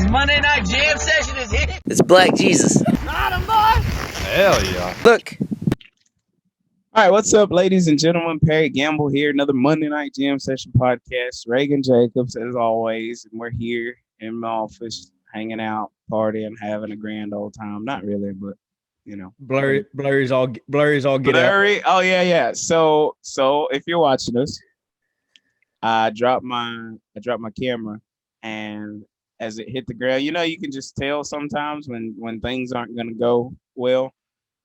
Monday night jam session is here. It's Black Jesus. Not a boy. Hell yeah. Look. All right, what's up, ladies and gentlemen? Perry Gamble here, another Monday Night Jam Session podcast. Reagan Jacobs, as always, and we're here in my office, hanging out, partying, having a grand old time. Not really, but you know, Blurry's all get blurry. Oh yeah. So if you're watching us, I dropped my camera, and as it hit the ground, you know, you can just tell sometimes when things aren't gonna go well.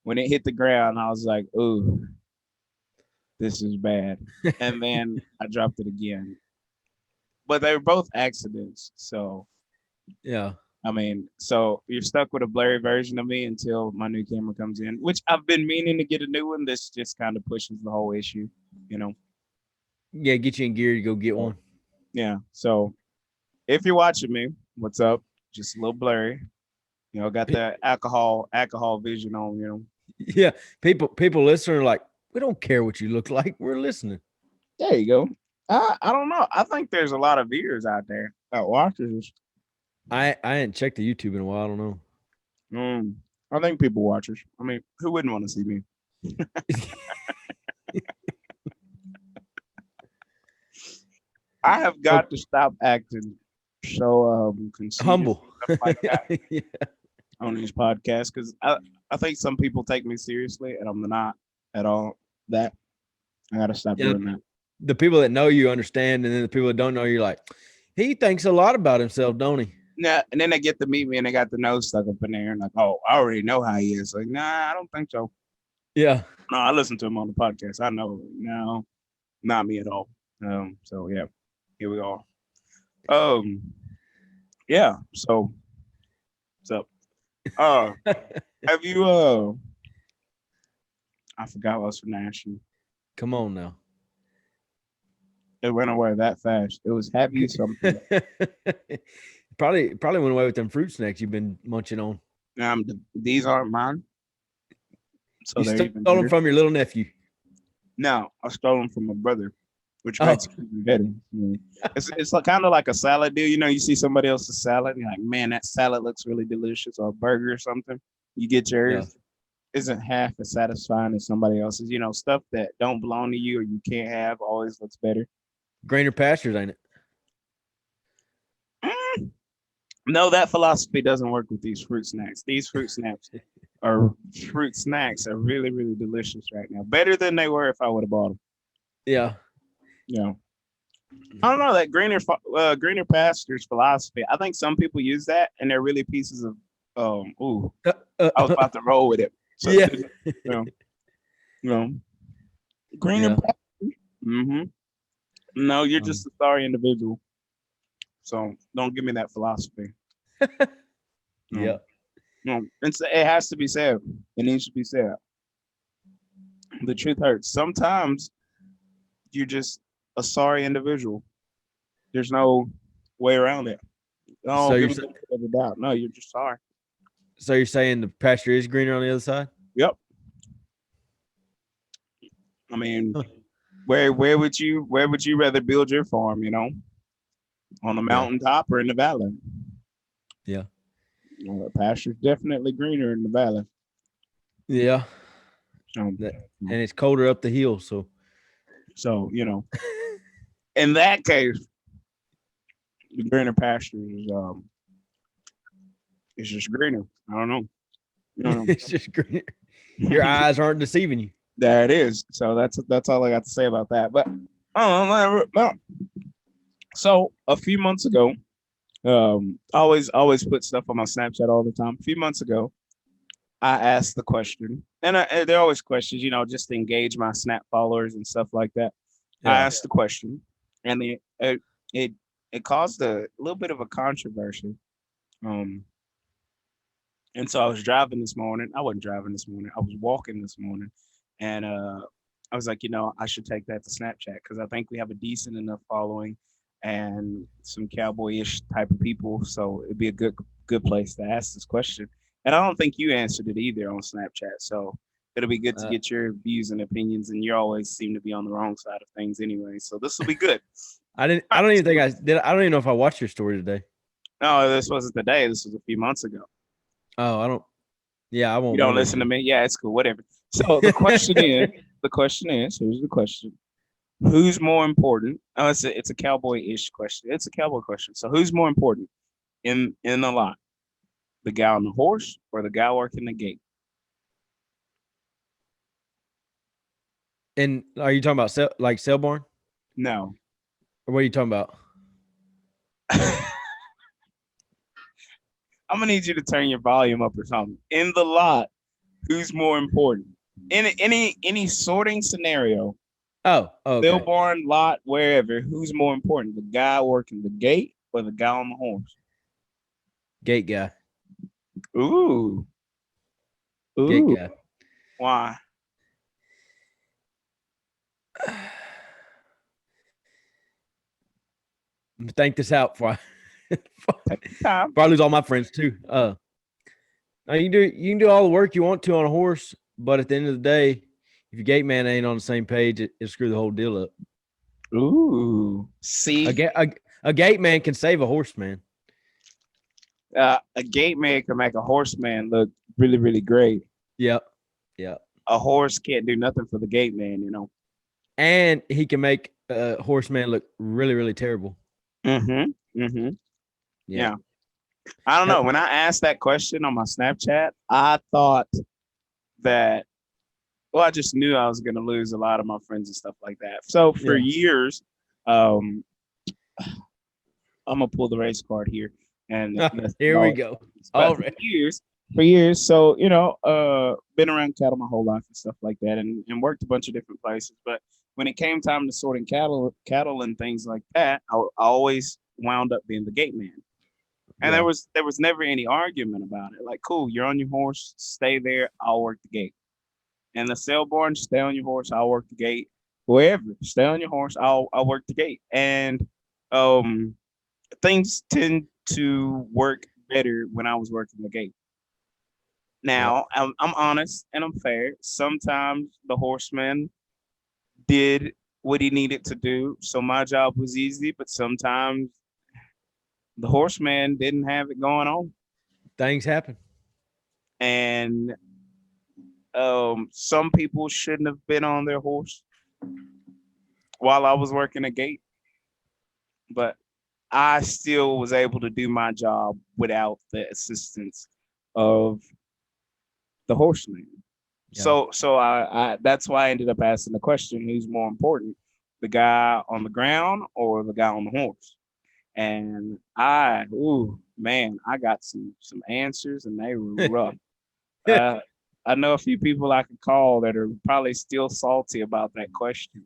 When it hit the ground, I was like, ooh, this is bad. And then I dropped it again. But they were both accidents. So, yeah. I mean, so you're stuck with a blurry version of me until my new camera comes in, which I've been meaning to get a new one. This just kind of pushes the whole issue, you know? Yeah, get you in gear to go get one. Yeah. So if you're watching me, what's up? Just a little blurry. You know, got the alcohol vision on, you know. Yeah, people listening are like, we don't care what you look like. We're listening. There you go. I don't know. I think there's a lot of viewers out there, watchers. I hadn't checked the YouTube in a while. I don't know. I think people watchers. I mean, who wouldn't want to see me? I have got to stop acting so conceited, humble like that yeah. on these podcasts, because I think some people take me seriously, and I'm not at all. That I got to stop doing that. The people that know you understand, and then the people that don't know you're like, he thinks a lot about himself, don't he? Yeah, and then they get to meet me, and they got the nose stuck up in there, and like, oh, I already know how he is. Like, nah, I don't think so. Yeah. No, I listen to him on the podcast. I know. No, not me at all. So yeah, here we are. Yeah. So, what's up? Have you? I forgot what was for national. Come on now. It went away that fast. It was have you something. probably went away with them fruit snacks you've been munching on. These aren't mine. So you stole them from your little nephew. No, I stole them from my brother, which makes it better. It's kind of like a salad deal. You know, you see somebody else's salad, and you're like, man, that salad looks really delicious, or a burger or something. You get yours. Isn't half as satisfying as somebody else's. You know, stuff that don't belong to you or you can't have always looks better. Greener pastures, ain't it? No, that philosophy doesn't work with these fruit snacks. These fruit snacks are really, really delicious right now. Better than they were if I would have bought them. Yeah. Yeah. I don't know, that greener pastures philosophy. I think some people use that, and they're really pieces of I was about to roll with it. So, yeah. Greener pastures. Mm-hmm. No, you're just a sorry individual. So don't give me that philosophy. Yeah. No, it has to be said. It needs to be said. The truth hurts. Sometimes you're just a sorry individual. There's no way around it. Oh, so no, you're just sorry. So you're saying the pasture is greener on the other side? Yep. I mean, where would you rather build your farm, you know? On the mountaintop or in the valley? Yeah. The pasture's definitely greener in the valley. Yeah. And it's colder up the hill, so you know, in that case, the greener pasture is just greener. I don't know. It's just greener. Your eyes aren't deceiving you. That is. So that's all I got to say about that. But so a few months ago, always put stuff on my Snapchat all the time. A few months ago, I asked the question, and there are always questions, you know, just to engage my Snap followers and stuff like that. Yeah. I asked the question, and it caused a little bit of a controversy. And so I was driving this morning. I wasn't driving this morning. I was walking this morning, and I was like, you know, I should take that to Snapchat because I think we have a decent enough following and some cowboyish type of people. So it'd be a good place to ask this question. And I don't think you answered it either on Snapchat. So it'll be good to get your views and opinions. And you always seem to be on the wrong side of things anyway. So this will be good. I don't even think I did. I don't even know if I watched your story today. No, this wasn't today. This was a few months ago. Oh, I don't. Yeah, I You won't don't remember listen to then. me? Yeah, it's cool. Whatever. So the question is, here's the question. Who's more important? Oh, it's a cowboy-ish question. It's a cowboy question. So who's more important in the lot? The guy on the horse or the guy working the gate? And are you talking about like Selborne? No. Or what are you talking about? I'm gonna need you to turn your volume up or something. In the lot, who's more important? In any sorting scenario, Oh, okay. stillborn, lot, wherever, who's more important? The guy working the gate or the guy on the horse? Gate guy. Ooh. Gate Ooh. guy. Why? Think this out before Take your time. I lose all my friends too. Now you can do all the work you want to on a horse, but at the end of the day, if your gate man ain't on the same page, it'll screw the whole deal up. Ooh. See, A gate man can save a horse, man. a gate man can make a horseman look really, really great. Yep. Yep. A horse can't do nothing for the gate man, you know. And he can make a horseman look really, really terrible. Mm-hmm. Mm-hmm. Yeah. Yeah. I don't know. When I asked that question on my Snapchat, I thought that, well, I just knew I was going to lose a lot of my friends and stuff like that. So for Yeah. years, um, I'm gonna pull the race card here, and Here we go. All right. For years. So been around cattle my whole life and stuff like that, and worked a bunch of different places. But when it came time to sorting cattle and things like that, I always wound up being the gate man. And Yeah. there was never any argument about it. Like, cool, you're on your horse, stay there, I'll work the gate. And the Selborn, stay on your horse, I'll work the gate. Wherever, stay on your horse, I'll work the gate. And um things tend to work better when I was working the gate. Yep. Now, I'm honest and I'm fair. Sometimes the horseman did what he needed to do, so my job was easy, but sometimes the horseman didn't have it going on. Things happen. And some people shouldn't have been on their horse while I was working a gate, but I still was able to do my job without the assistance of the horseman. Yeah. So I that's why I ended up asking the question: who's more important, the guy on the ground or the guy on the horse? And ooh man, I got some answers, and they were rough. Uh, I know a few people I could call that are probably still salty about that question.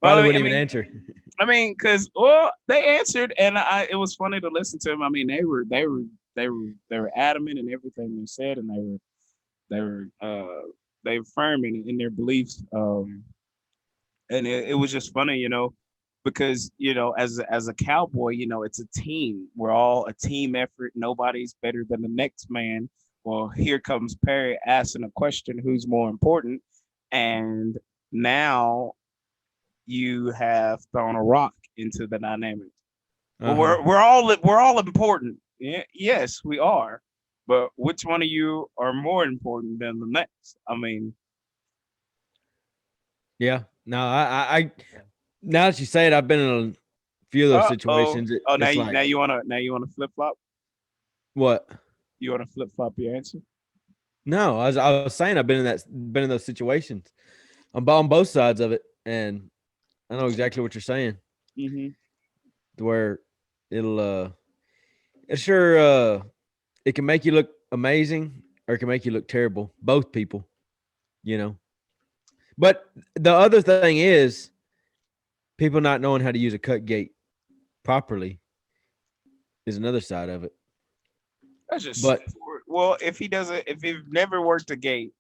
Well, Probably wouldn't even answer. because they answered, and it was funny to listen to them. I mean, they were adamant in everything they said, and they were firm in their beliefs. And it was just funny, because as a cowboy, it's a team. We're all a team effort. Nobody's better than the next man. Well, here comes Perry asking a question: who's more important? And now you have thrown a rock into the dynamic. Well, Uh-huh. we're all important. Yeah, yes, we are. But which one of you are more important than the next? I mean, Yeah. No, I now that you say it, I've been in a few of those oh, situations. oh, It's like, now you wanna flip flop? what? You wanna flip flop your answer? No, I was saying I've been in those situations. I'm on both sides of it, and I know exactly what you're saying. Mm-hmm. To where it'll it sure it can make you look amazing or it can make you look terrible. Both people, you know. But the other thing is people not knowing how to use a cut gate properly is another side of it. That's just But well, if he's never worked a gate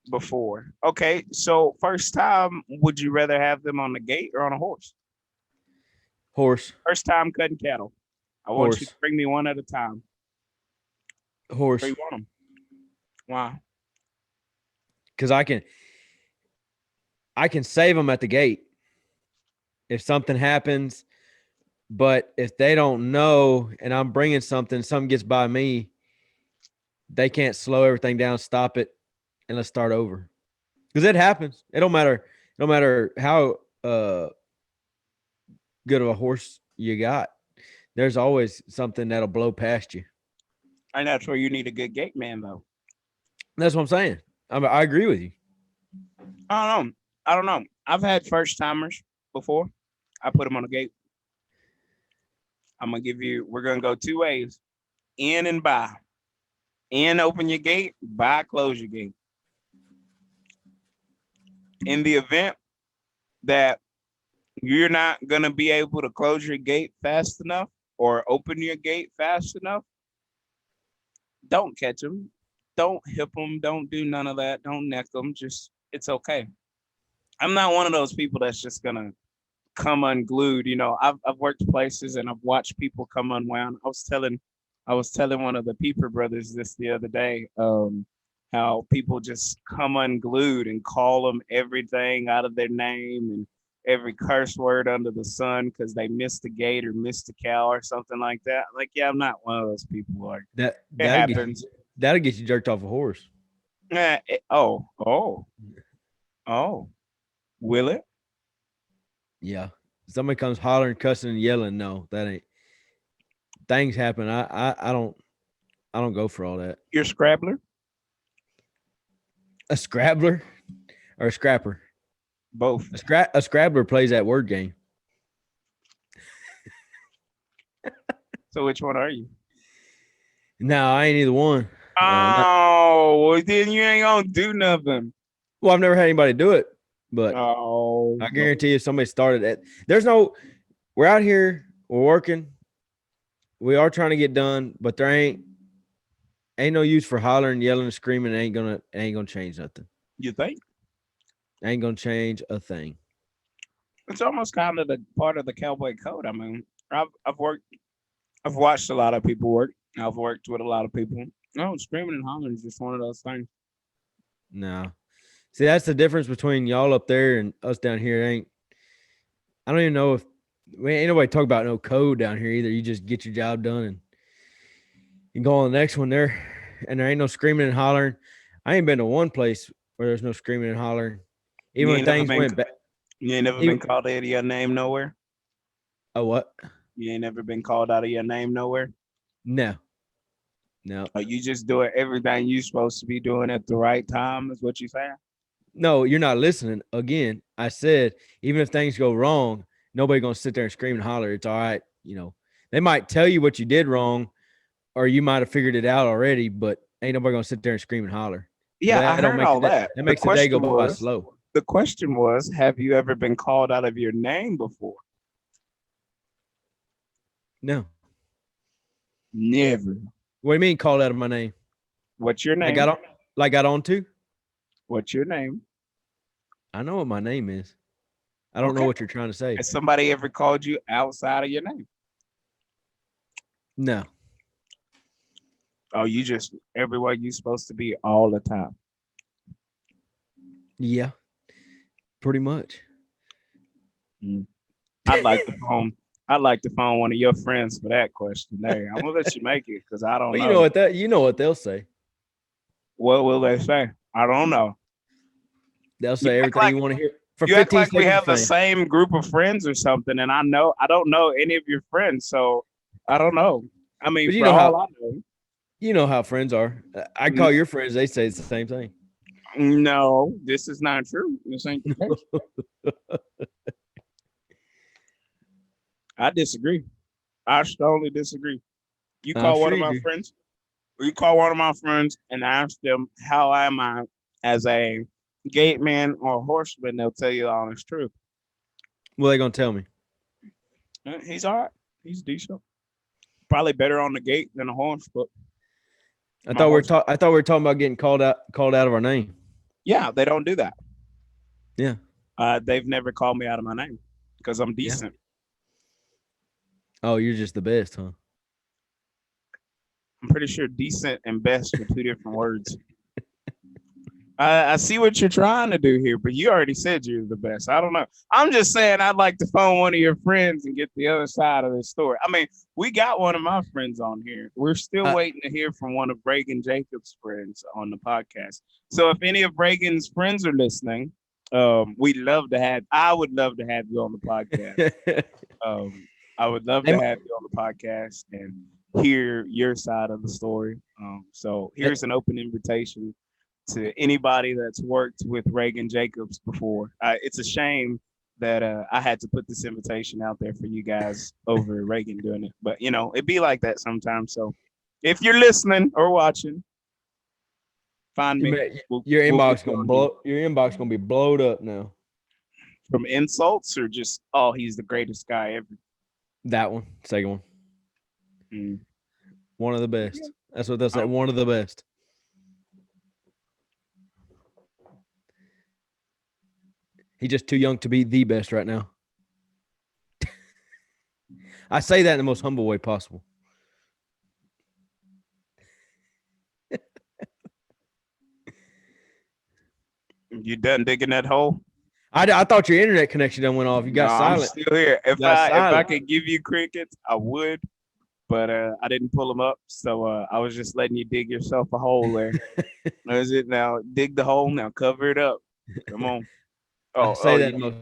before, okay. So first time, would you rather have them on the gate or on a horse? horse, First time cutting cattle. I want you to horse, bring me one at a time. Where horse, you want them? Wow. because I can save them at the gate if something happens. But if they don't know and I'm bringing something gets by me, they can't slow everything down, stop it, and let's start over. Because it happens. It don't matter. No matter how good of a horse you got, there's always something that'll blow past you. And that's where you need a good gate man, though. That's what I'm saying. I agree with you. I don't know. I don't know. I've had first timers before. I put them on a gate. I'm gonna give you. We're gonna go two ways: in and by. In, open your gate. By, close your gate. In the event that you're not gonna be able to close your gate fast enough or open your gate fast enough, don't catch them. Don't hip them. Don't do none of that. Don't neck them. Just it's okay. I'm not one of those people that's just gonna come unglued. You know, I've worked places and I've watched people come unwound. I was telling one of the Peeper brothers this the other day, how people just come unglued and call them everything out of their name and every curse word under the sun because they missed a gate or missed a cow or something like that. Like, yeah, I'm not one of those people. Like, it happens. That'll get you jerked off a horse. Oh, will it? Yeah. Somebody comes hollering, cussing, and yelling. No, that ain't. Things happen. I don't go for all that. You're a scrabbler? A scrabbler or a scrapper? Both. A scrabbler plays that word game. So which one are you? No, I ain't either one. Well, then you ain't gonna do nothing. Well, I've never had anybody do it, but Oh, I guarantee you somebody started it. We're out here, we're working. We are trying to get done, but there ain't no use for hollering, yelling, and screaming. It ain't gonna change nothing. You think? Ain't gonna change a thing. It's almost kind of the part of the cowboy code. I mean, I've watched a lot of people work. I've worked with a lot of people. No, screaming and hollering is just one of those things. No. See, that's the difference between y'all up there and us down here. I don't even know if ain't nobody talk about no code down here either. You just get your job done and you go on the next one there, and there ain't no screaming and hollering. I ain't been to one place where there's no screaming and hollering. Even when things went bad. You ain't never been called out of your name nowhere? Oh, what? You ain't never been called out of your name nowhere? No. You just doing everything you supposed to be doing at the right time is what you saying? No, you're not listening. Again, I said, even if things go wrong, nobody gonna sit there and scream and holler. It's all right. You know, they might tell you what you did wrong, or you might have figured it out already, but ain't nobody gonna sit there and scream and holler. Yeah, I heard all that. That makes the day go by slow. The question was, have you ever been called out of your name before? No. Never. What do you mean called out of my name? What's your name? Got on to? What's your name? I know what my name is. I don't know what you're trying to say. Has somebody ever called you outside of your name? No. Oh, you just everywhere you supposed to be all the time. Yeah. Pretty much. I'd like to phone one of your friends for that question. There, I'm gonna let you make it because I don't know. You know what they'll say. What will they say? I don't know. They'll say everything you want to hear. For you 15 act like seconds we have the same group of friends or something, and I don't know any of your friends, so I don't know. I mean, but you know you know how friends are. I call your friends; they say it's the same thing. No, this is not true. This ain't the case. I disagree. I strongly disagree. You call one of my friends, or you call one of my friends and ask them how am I as a gate man or a horseman, they'll tell you the honest truth. What are they gonna tell me? He's all right. He's decent. Probably better on the gate than a horse, but I thought we were talking about getting called out of our name. Yeah, they don't do that. Yeah. They've never called me out of my name because I'm decent. Yeah. Oh, you're just the best, huh? I'm pretty sure decent and best are two different words. I see what you're trying to do here, but you already said you're the best. I don't know. I'm just saying I'd like to phone one of your friends and get the other side of the story. I mean, we got one of my friends on here. We're still waiting to hear from one of Reagan Jacobs' friends on the podcast. So if any of Reagan's friends are listening, we'd love to have. I would love to have you on the podcast. I would love to have you on the podcast and hear your side of the story. So here's an open invitation to anybody that's worked with Reagan Jacobs before. It's a shame that I had to put this invitation out there for you guys over Reagan doing it, but it'd be like that sometimes. So if you're listening or watching, find me. Your inbox gonna blow. Your inbox gonna be blowed up now. From insults or just, oh, he's the greatest guy ever. That one, second one. One of the best. Yeah. That's what they'll say. One of the best. He's just too young to be the best right now. I say that in the most humble way possible. You done digging that hole? I thought your internet connection done went off. You got silent. I'm still here. If I could give you crickets, I would, but I didn't pull them up. So I was just letting you dig yourself a hole there. Is it now? Dig the hole now. Cover it up. Come on. Say that in the most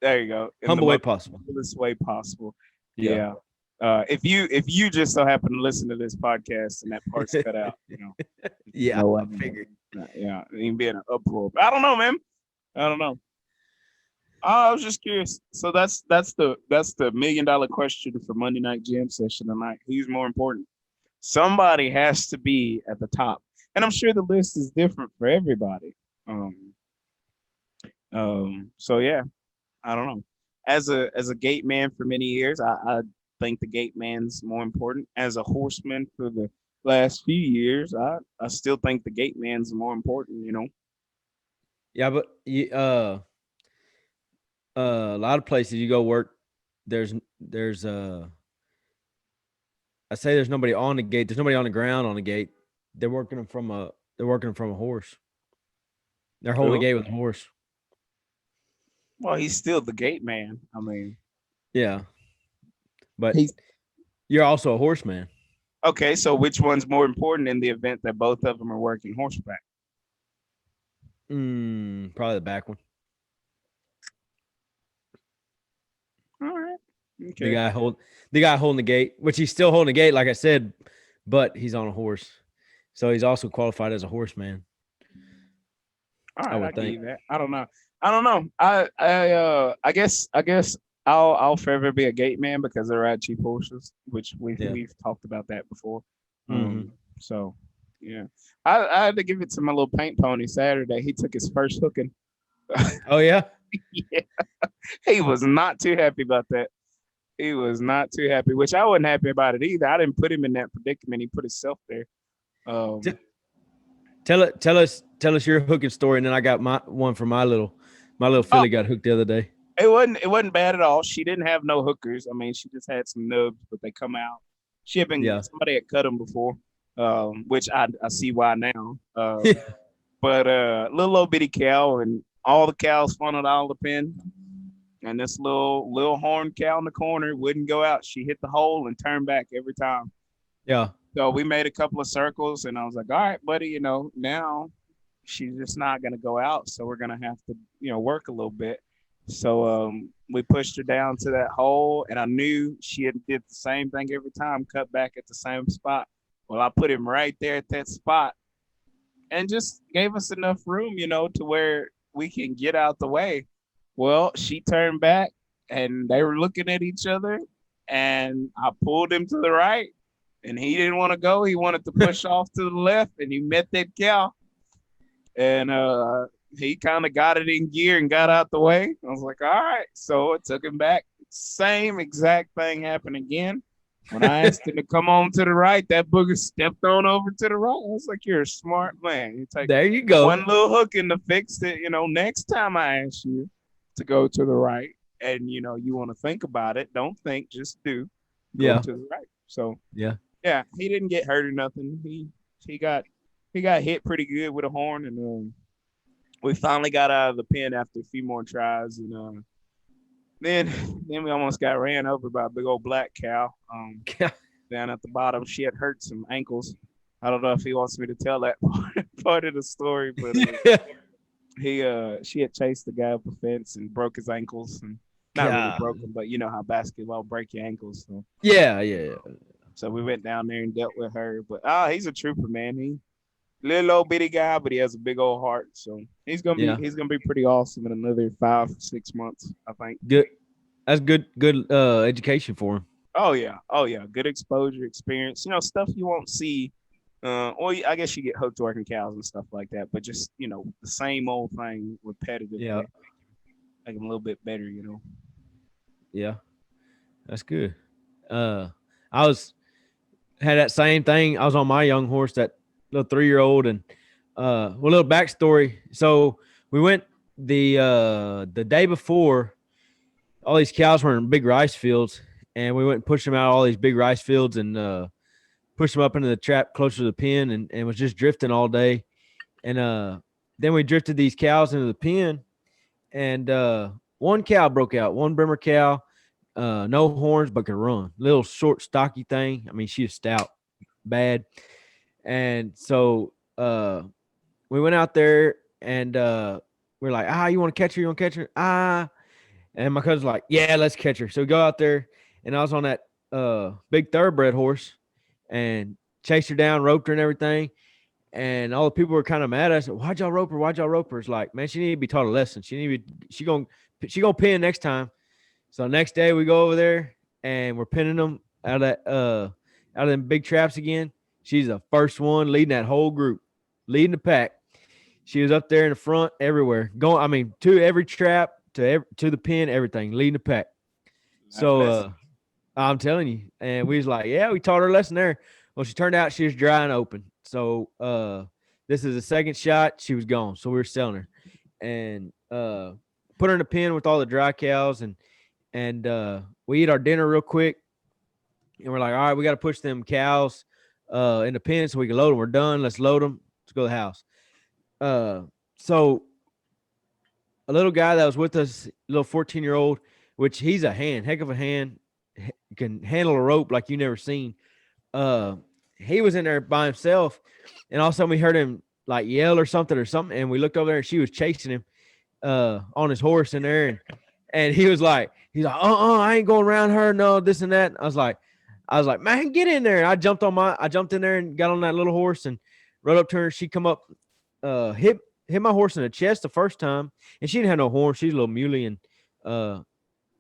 there you go. In humble way possible. This way possible. Yeah. If you just so happen to listen to this podcast and that part's cut out, Yeah, no, I figured. Yeah, it can be in an uproar. But I don't know, man. I don't know. I was just curious. So that's the $1 million question for Monday Night Jam Session tonight. Who's more important? Somebody has to be at the top, and I'm sure the list is different for everybody. So yeah, I don't know. As a gate man for many years, I think the gate man's more important. As a horseman for the last few years, I still think the gate man's more important. Yeah, but a lot of places you go work, there's I say there's nobody on the gate. There's nobody on the ground on the gate. They're working from a horse. They're holding the gate with a horse. Well, he's still the gate man. I mean, yeah, but you're also a horseman. Okay, so which one's more important in the event that both of them are working horseback? Probably the back one. All right. Okay. The guy holding the gate, which he's still holding the gate, like I said, but he's on a horse, so he's also qualified as a horseman. All right, I would think that. I don't know. I guess I'll forever be a gate man because I ride cheap horses, which we've talked about that before. So yeah, I had to give it to my little paint pony Saturday. He took his first hooking. Oh yeah. Yeah, he was not too happy about that. He was not too happy, which I wasn't happy about it either. I didn't put him in that predicament. He put himself there. Tell us your hooking story, and then I got my one for my little filly got hooked the other day. It wasn't bad at all. She didn't have no hookers. I mean, she just had some nubs, but they come out. She had been somebody had cut them before, which I see why now. But little old bitty cow, and all the cows funneled out of the pen, and this little horned cow in the corner wouldn't go out. She hit the hole and turned back every time. Yeah. So we made a couple of circles, and I was like, all right, buddy, now she's just not going to go out. So we're going to have to, work a little bit. So we pushed her down to that hole, and I knew she had did the same thing every time, cut back at the same spot. Well, I put him right there at that spot and just gave us enough room, to where we can get out the way. Well, she turned back, and they were looking at each other, and I pulled him to the right, and he didn't want to go. He wanted to push off to the left, and he met that cow, and he kind of got it in gear and got out the way. I was like, all right. So it took him back. Same exact thing happened again. When I asked him to come on to the right, that booger stepped on over to the right. I was like, you're a smart man. You take there you go. One little hook in to fix it. Next time I ask you to go to the right and, you want to think about it, don't think, just do. Go to the right. So, yeah, he didn't get hurt or nothing. He got hit pretty good with a horn, and we finally got out of the pen after a few more tries, and then then we almost got ran over by a big old black cow. Down at the bottom, she had hurt some ankles. I don't know if he wants me to tell that part of the story, but she had chased the guy up a fence and broke his ankles, and not really broke them, but you know how basketball break your ankles. So. Yeah. So we went down there and dealt with her. But he's a trooper, man. He little old bitty guy, but he has a big old heart. So he's gonna be pretty awesome in another 5-6 months, I think. Good. That's good education for him. Oh yeah. Good exposure, experience. You know, stuff you won't see. Or I guess you get hooked working cows and stuff like that. But just the same old thing repetitive. Yeah. Make them a little bit better. Yeah, that's good. I had that same thing. I was on my young horse, that little 3-year-old, and a little backstory. So we went the day before. All these cows were in big rice fields, and we went and pushed them out of all these big rice fields and pushed them up into the trap closer to the pen, and was just drifting all day. And then we drifted these cows into the pen, and one cow broke out, one Brimmer cow, no horns but could run. Little short, stocky thing. I mean, she was stout, bad. And so we went out there, and we're like, you want to catch her? You want to catch her? And my cousin's like, yeah, let's catch her. So we go out there, and I was on that big thoroughbred horse and chased her down, roped her and everything. And all the people were kind of mad at us. Why'd y'all rope her? Why'd y'all rope her? It's like, man, she need to be taught a lesson. She gonna pin next time. So next day we go over there and we're pinning them out of them big traps again. She's the first one leading that whole group, leading the pack. She was up there in the front everywhere, to every trap, to the pin, everything, leading the pack. So I'm telling you, and we was like, yeah, we taught her a lesson there. Well, she turned out she was dry and open. So this is the second shot. She was gone. So we were selling her, and put her in a pen with all the dry cows, and we eat our dinner real quick, and we're like, all right, we got to push them cows in the pen so we can load them. We're done. Let's load them. Let's go to the house. So a little guy that was with us, little 14-year-old, which he's a heck of a hand, can handle a rope like you never seen. He was in there by himself, and all of a sudden we heard him like yell or something, and we looked over there and she was chasing him on his horse in there, and he's like, I ain't going around her, no, this and that. I was like, man, get in there. And I jumped in there and got on that little horse and rode up to her. She come up, hit my horse in the chest the first time, and she didn't have no horn. She's a little muley, and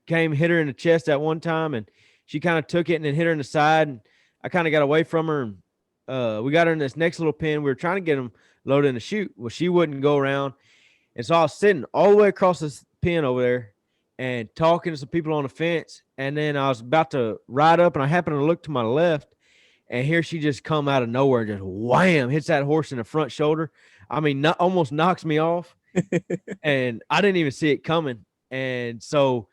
hit her in the chest that one time, and she kind of took it and then hit her in the side, and I kind of got away from her, and we got her in this next little pen. We were trying to get them loaded in the chute. Well, she wouldn't go around, and so I was sitting all the way across this pen over there and talking to some people on the fence, and then I was about to ride up, and I happened to look to my left, and here she just come out of nowhere and just wham, hits that horse in the front shoulder. I mean, almost knocks me off, and I didn't even see it coming. And so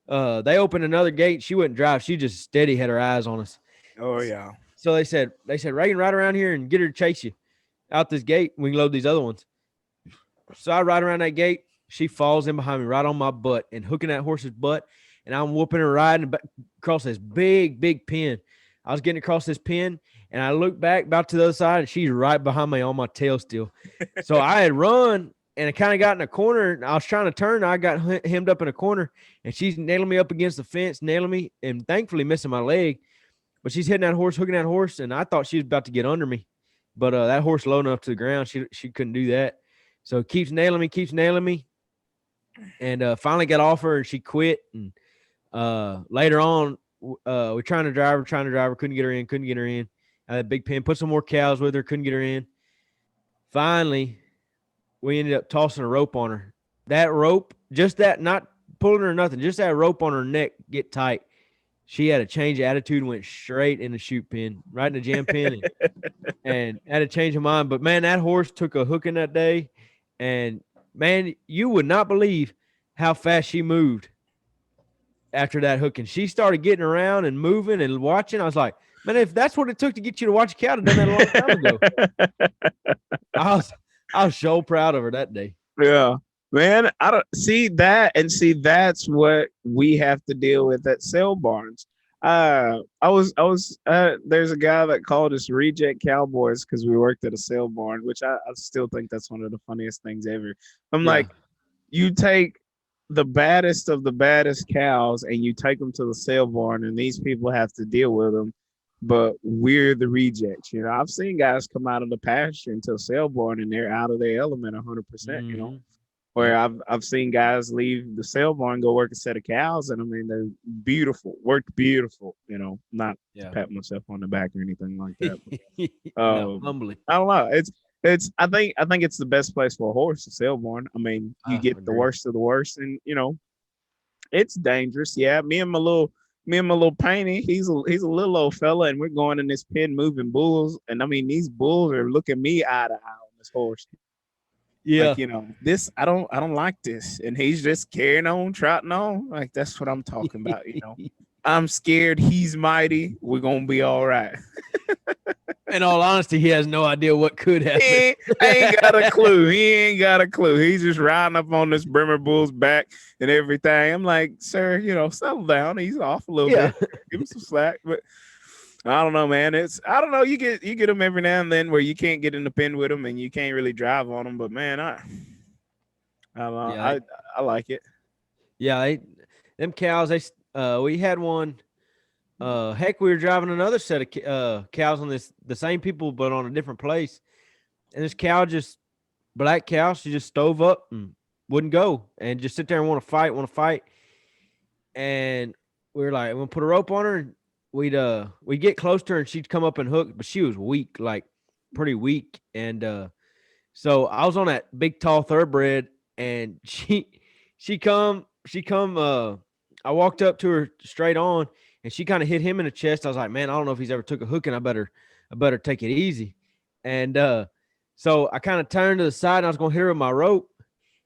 they opened another gate. She wouldn't drive. She just steady had her eyes on us. Oh yeah. So they said, Reagan, ride around here and get her to chase you out this gate. We can load these other ones. So I ride around that gate. She falls in behind me right on my butt and hooking that horse's butt. And I'm whooping her riding across this big, big pen. I was getting across this pen, and I looked back about to the other side, and she's right behind me on my tail still. So I had run, and I kind of got in a corner. And I was trying to turn. I got hemmed up in a corner, and she's nailing me up against the fence, nailing me, and thankfully missing my leg. But she's hitting that horse, hooking that horse, and I thought she was about to get under me. But that horse low enough to the ground, she couldn't do that. So it keeps nailing me. And finally got off her, and she quit. And later on, we're trying to drive her, couldn't get her in. I had a big pen, put some more cows with her, couldn't get her in. Finally, we ended up tossing a rope on her. That rope, just that, not pulling her or nothing, just that rope on her neck get tight. She had a change of attitude and went straight in the chute pen, right in the jam pen, and had a change of mind. But, man, that horse took a hooking that day, and, man, you would not believe how fast she moved after that hooking. She started getting around and moving and watching. I was like, man, if that's what it took to get you to watch a cow, I'd done that a long time ago. I was so proud of her that day. Yeah, man. I don't see that, and see that's what we have to deal with at sale barns. There's a guy that called us reject cowboys because we worked at a sale barn, which I still think that's one of the funniest things ever. I'm Yeah. like, you take the baddest of the baddest cows and you take them to the sale barn, and these people have to deal with them. But we're the rejects. I've seen guys come out of the pasture into a sale barn and they're out of their element 100%. Mm-hmm. Where I've seen guys leave the sale barn, go work a set of cows, and I mean they're beautiful, worked beautiful. Not to Yeah. pat myself on the back or anything like that. No, Um, humbly. I don't know. It's I think it's the best place for a horse, a sale barn. I mean, you I get the agree. worst of the worst, and it's dangerous. Yeah, me and my little painty, he's a little old fella, and we're going in this pen moving bulls, and I mean these bulls are looking me eye to eye on this horse. Yeah. Like, this I don't like this, and he's just carrying on, trotting on. Like that's what I'm talking about. I'm scared. He's mighty. We're gonna be all right. In all honesty, he has no idea what could He happen. ain't got a clue. He ain't got a clue. He's just riding up on this Brimmer Bull's back and everything. I'm like, sir, settle down. He's off a little Yeah. bit. Give him some slack. But I don't know, man. I don't know. You get them every now and then where you can't get in the pen with them and you can't really drive on them. But man, I don't know. Yeah. I like it. Yeah. Them cows, we had one. Heck, we were driving another set of cows on the same people, but on a different place. And this cow black cow, she just stove up and wouldn't go and just sit there and want to fight. And we were like, we're gonna put a rope on her. And we'd get close to her and she'd come up and hook, but she was weak, like pretty weak. And so I was on that big tall thoroughbred, and she come. I walked up to her straight on, and she kind of hit him in the chest. I was like, man, I don't know if he's ever took a hooking. I better take it easy. And so I kind of turned to the side, and I was gonna hit her with my rope.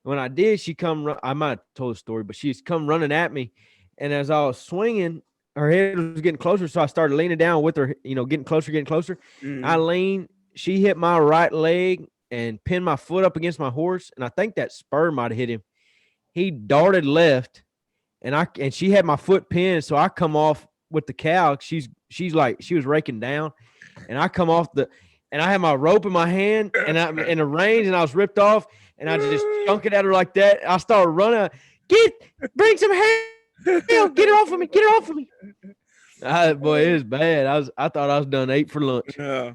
When I did, she come. I might have told the story, but she's come running at me, and as I was swinging, her head was getting closer. So I started leaning down with her, getting closer, getting closer. I Mhm. leaned. She hit my right leg and pinned my foot up against my horse, and I think that spur might have hit him. He darted left, and she had my foot pinned, so I come off with the cow. She's like she was raking down, and I come off and I had my rope in my hand, and I in the reins, and I was ripped off, and I just chunk it at her like that. I started running. Bring some help! Get her off of me! Get her off of me! Boy, it was bad. I thought I was done ate for lunch. Yeah.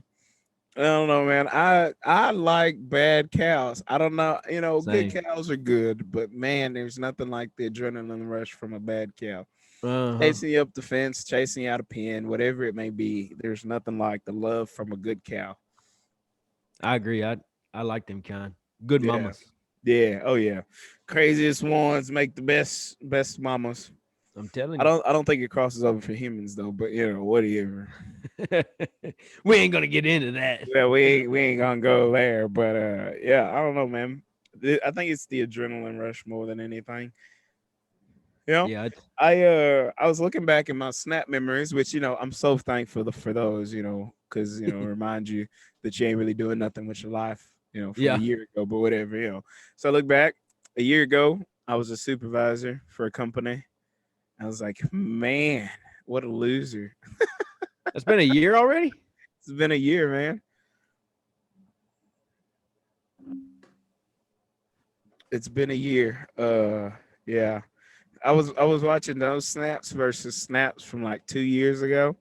I don't know, man. I like bad cows. I don't know. Good Same. cows are good, but man, there's nothing like the adrenaline rush from a bad cow. Uh-huh. Chasing you up the fence, chasing you out of pen, whatever it may be. There's nothing like the love from a good cow. I agree. I like them kind. Good Yeah. mamas. Yeah. Oh yeah. Craziest ones make the best mamas. I'm telling I you. don't think it crosses over for humans though, but whatever. We ain't gonna get into that. Yeah, we ain't gonna go there, but yeah, I don't know, man. I think it's the adrenaline rush more than anything. You know, Yeah. I was looking back in my Snap memories, which I'm so thankful for those, because remind you that you ain't really doing nothing with your life, from a Yeah. year ago, but whatever. So I look back a year ago, I was a supervisor for a company. I was like, man, what a loser. It's been a year already. It's been a year, man. It's been a year. Yeah. I was watching those snaps versus snaps from like 2 years ago.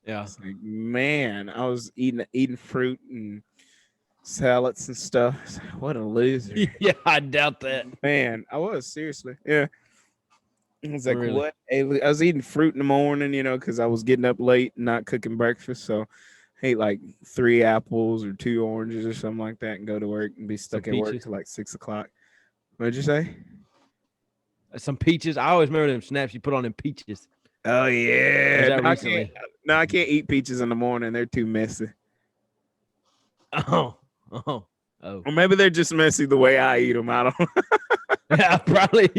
Yeah. It's like, man, I was eating fruit and salads and stuff. It's like, what a loser. Yeah. I doubt that. Man, I was seriously. Yeah. I was like, Really. what? I was eating fruit in the morning, because I was getting up late and not cooking breakfast. So I ate like 3 apples or 2 oranges or something like that and go to work and be Some stuck at work peaches. till like 6 o'clock. What'd you say? Some peaches. I always remember them snaps you put on them peaches. Oh Was yeah. that No, I can't. recently? No, I can't eat peaches in the morning. They're too messy. Oh. Oh. Oh. Or maybe they're just messy the way I eat them. I don't. Yeah. Probably.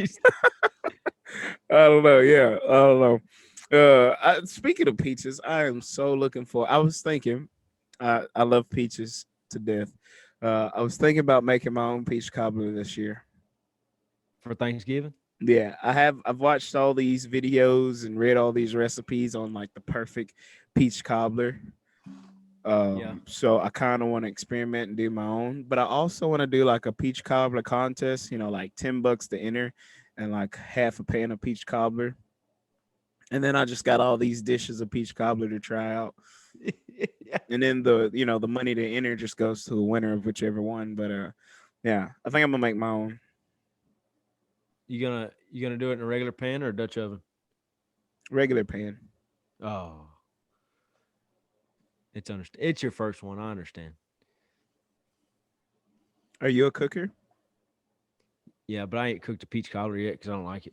I don't know. Yeah, I don't know. Speaking of peaches, I am so looking for. I was thinking, I love peaches to death. I was thinking about making my own peach cobbler this year. for Thanksgiving. Yeah, I've watched all these videos and read all these recipes on like the perfect peach cobbler. Yeah. So I kind of want to experiment and do my own, but I also want to do like a peach cobbler contest, like $10 to enter and like half a pan of peach cobbler. And then I just got all these dishes of peach cobbler to try out. Yeah. And then the money to enter just goes to the winner of whichever one. But yeah, I think I'm gonna make my own. You gonna do it in a regular pan or a Dutch oven? Regular pan. Oh, it's your first one. I understand. Are you a cooker? Yeah, but I ain't cooked a peach cobbler yet because I don't like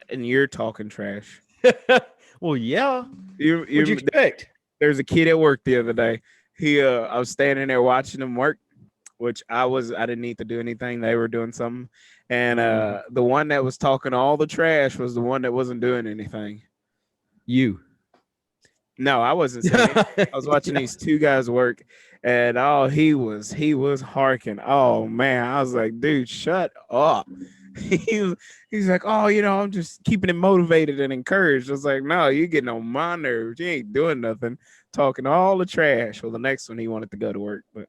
And you're talking trash. it. Well, yeah. You What'd you expect? There's a kid at work the other day. I was standing there watching him work, which I didn't need to do anything. They were doing something. And the one that was talking all the trash was the one that wasn't doing anything. You. No, I wasn't saying it. I was watching these two guys work, and he was harking. Oh man, I was like, dude, shut up. He's like, oh, I'm just keeping it motivated and encouraged. I was like, no, you're getting on my nerves. You ain't doing nothing, talking all the trash. Well, the next one he wanted to go to work, but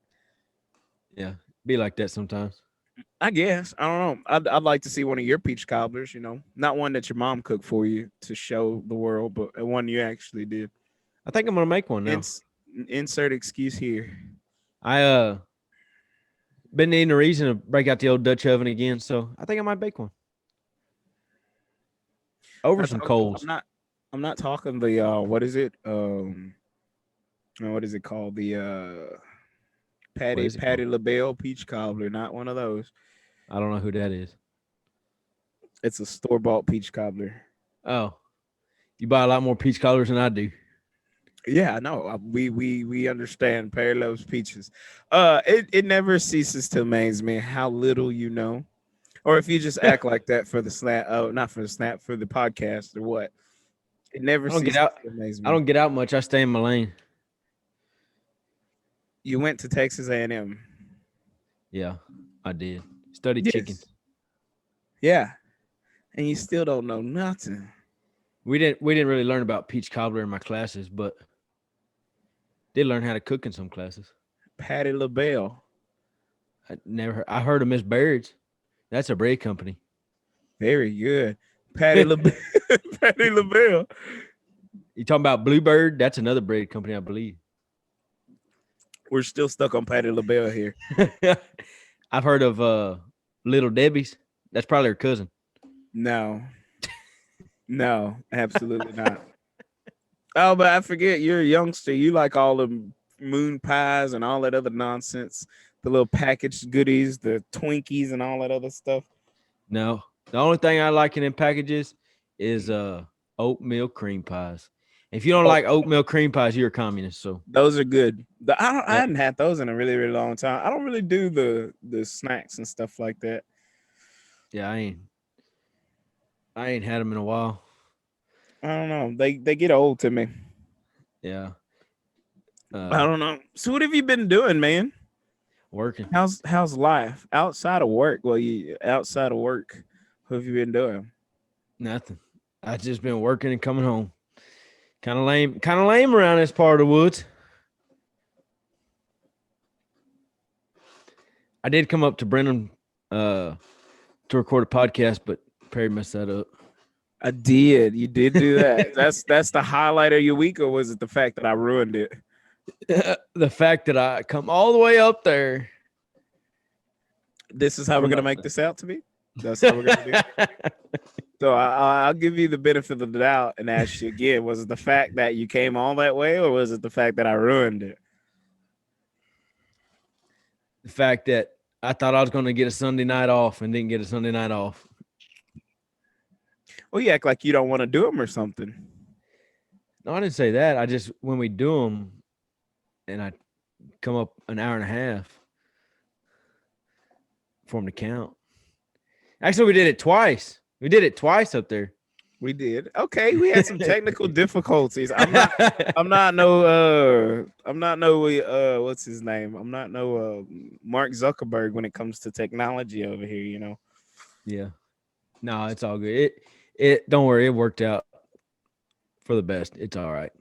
Yeah, be like that sometimes. I guess I don't know. I'd like to see one of your peach cobblers. Not one that your mom cooked for you to show the world, but one you actually did. I think I'm gonna make one now. Insert excuse here. I been needing a reason to break out the old Dutch oven again, so I think I might bake one. Over some coals. I'm not talking the what is it? What is it called? The Patty LaBelle peach cobbler, not one of those. I don't know who that is. It's a store-bought peach cobbler. Oh, you buy a lot more peach cobblers than I do. Yeah, no, we understand. Perry loves peaches. It never ceases to amaze me how little you know, or if you just act like that for the snap. Oh, not for the snap, for the podcast or what. It never ceases to amaze me. I don't get out much. I stay in my lane. You went to Texas A&M. Yeah, I did. Studied chickens. Yeah, and you still don't know nothing. We didn't really learn about peach cobbler in my classes, but did learn how to cook in some classes. Patty LaBelle. I heard of Miss Baird's. That's a bread company. Very good. Patty LaBelle. Patty LaBelle. You talking about Bluebird? That's another bread company, I believe. We're still stuck on Patty LaBelle here. I've heard of Little Debbie's. That's probably her cousin. No, absolutely not. Oh, but I forget, you're a youngster. You like all the moon pies and all that other nonsense, the little packaged goodies, the Twinkies and all that other stuff. No, the only thing I like in them packages is oatmeal cream pies. If you don't like oatmeal cream pies, you're a communist. So those are good. I hadn't had those in a really, really long time. I don't really do the snacks and stuff like that. Yeah, I ain't had them in a while. I don't know. They get old to me. Yeah. I don't know. So what have you been doing, man? Working. How's life outside of work? Well, outside of work, what have you been doing? Nothing. I just been working and coming home. Kind of lame around this part of the woods. I did come up to Brenham to record a podcast, but Perry messed that up. I did. You did do that. That's the highlight of your week, or was it the fact that I ruined it? The fact that I come all the way up there. This is how we're gonna make this out to be. That's how we're gonna do it. So I'll give you the benefit of the doubt and ask you again: was it the fact that you came all that way, or was it the fact that I ruined it? The fact that I thought I was going to get a Sunday night off and didn't get a Sunday night off. Well, you act like you don't want to do them or something. No, I didn't say that. I just, when we do them and I come up an hour and a half for them to count. Actually, we did it twice. We did it twice up there. We did. Okay, we had some technical difficulties. I'm not no what's his name? I'm not no Mark Zuckerberg when it comes to technology over here, you know. Yeah. No, it's all good. It don't worry, it worked out for the best. It's all right.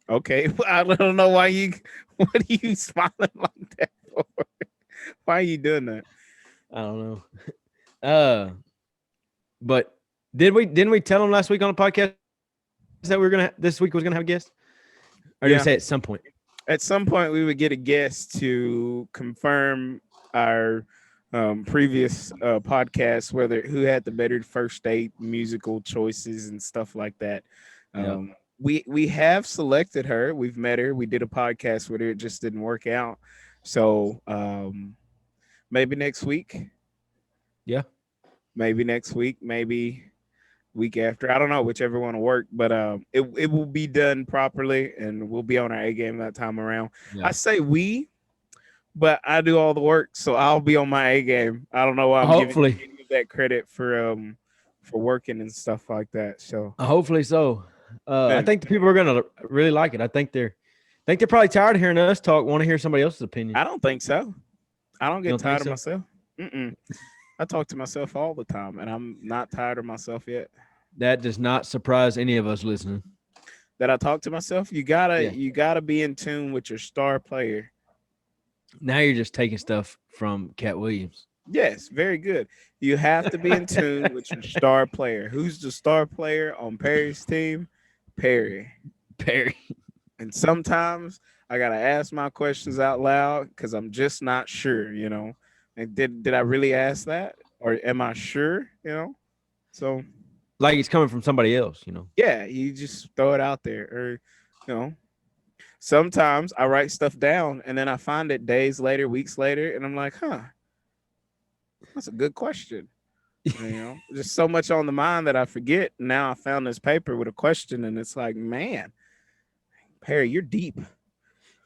Okay. I don't know why you what are you smiling like that for? Why are you doing that? I don't know. But didn't we tell them last week on the podcast that we were gonna this week was gonna have a guest? Or did we Yeah. say at some point? At some point we would get a guest to confirm our previous podcast, whether who had the better first date musical choices and stuff like that. Yeah. We have selected her. We've met her. We did a podcast with her. It just didn't work out. So maybe next week. Yeah. Maybe next week. Maybe week after. I don't know, whichever one will work. But it will be done properly, and we'll be on our A game that time around. Yeah. I say we, but I do all the work, so I'll be on my A game. I don't know why I'm Hopefully. giving you that credit for working and stuff like that. So Hopefully so. I Yeah. think the people are gonna really like it. I think they're probably tired of hearing us talk, want to hear somebody else's opinion. I don't think so. I don't You get don't tired think of myself. I talk to myself all the time, and I'm not tired of myself yet. That does not surprise any of us listening. That I talk to myself. You gotta Yeah. you gotta be in tune with your star player. Now you're just taking stuff from Cat Williams. Yes, very good. You have to be in tune with your star player. Who's the star player on Perry's team? Perry. Perry. And sometimes I gotta ask my questions out loud because I'm just not sure, you know. And did I really ask that? Or am I sure? You know? So Like it's coming from somebody else, you know. yeah, you just throw it out there. Or you know, sometimes I write stuff down and then I find it days later, weeks later, and I'm like, that's a good question. You know, there's so much on the mind that I forget. Now I found this paper with a question, and it's like, man, Perry, you're deep.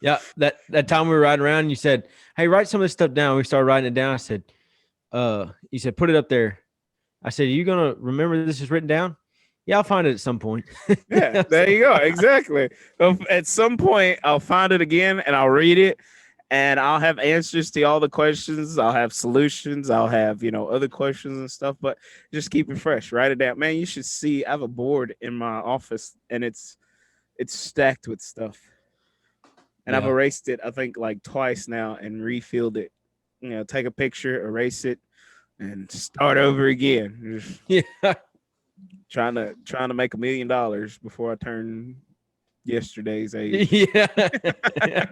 Yeah, that time we were riding around, you said, "Hey, write some of this stuff down." We started writing it down. I said, you said, "Put it up there." I said, "Are you gonna remember this is written down?" Yeah, I'll find it at some point. Yeah, there you go. Exactly. At some point, I'll find it again and I'll read it, and I'll have answers to all the questions. I'll have solutions. I'll have, other questions and stuff, but just keep it fresh. Write it down. Man, you should see, I have a board in my office and it's stacked with stuff. And I've Yeah. erased it, I think, like twice now and refilled it. Take a picture, erase it, and start over again. Just Yeah. trying to make $1 million before I turn yesterday's age. Yeah.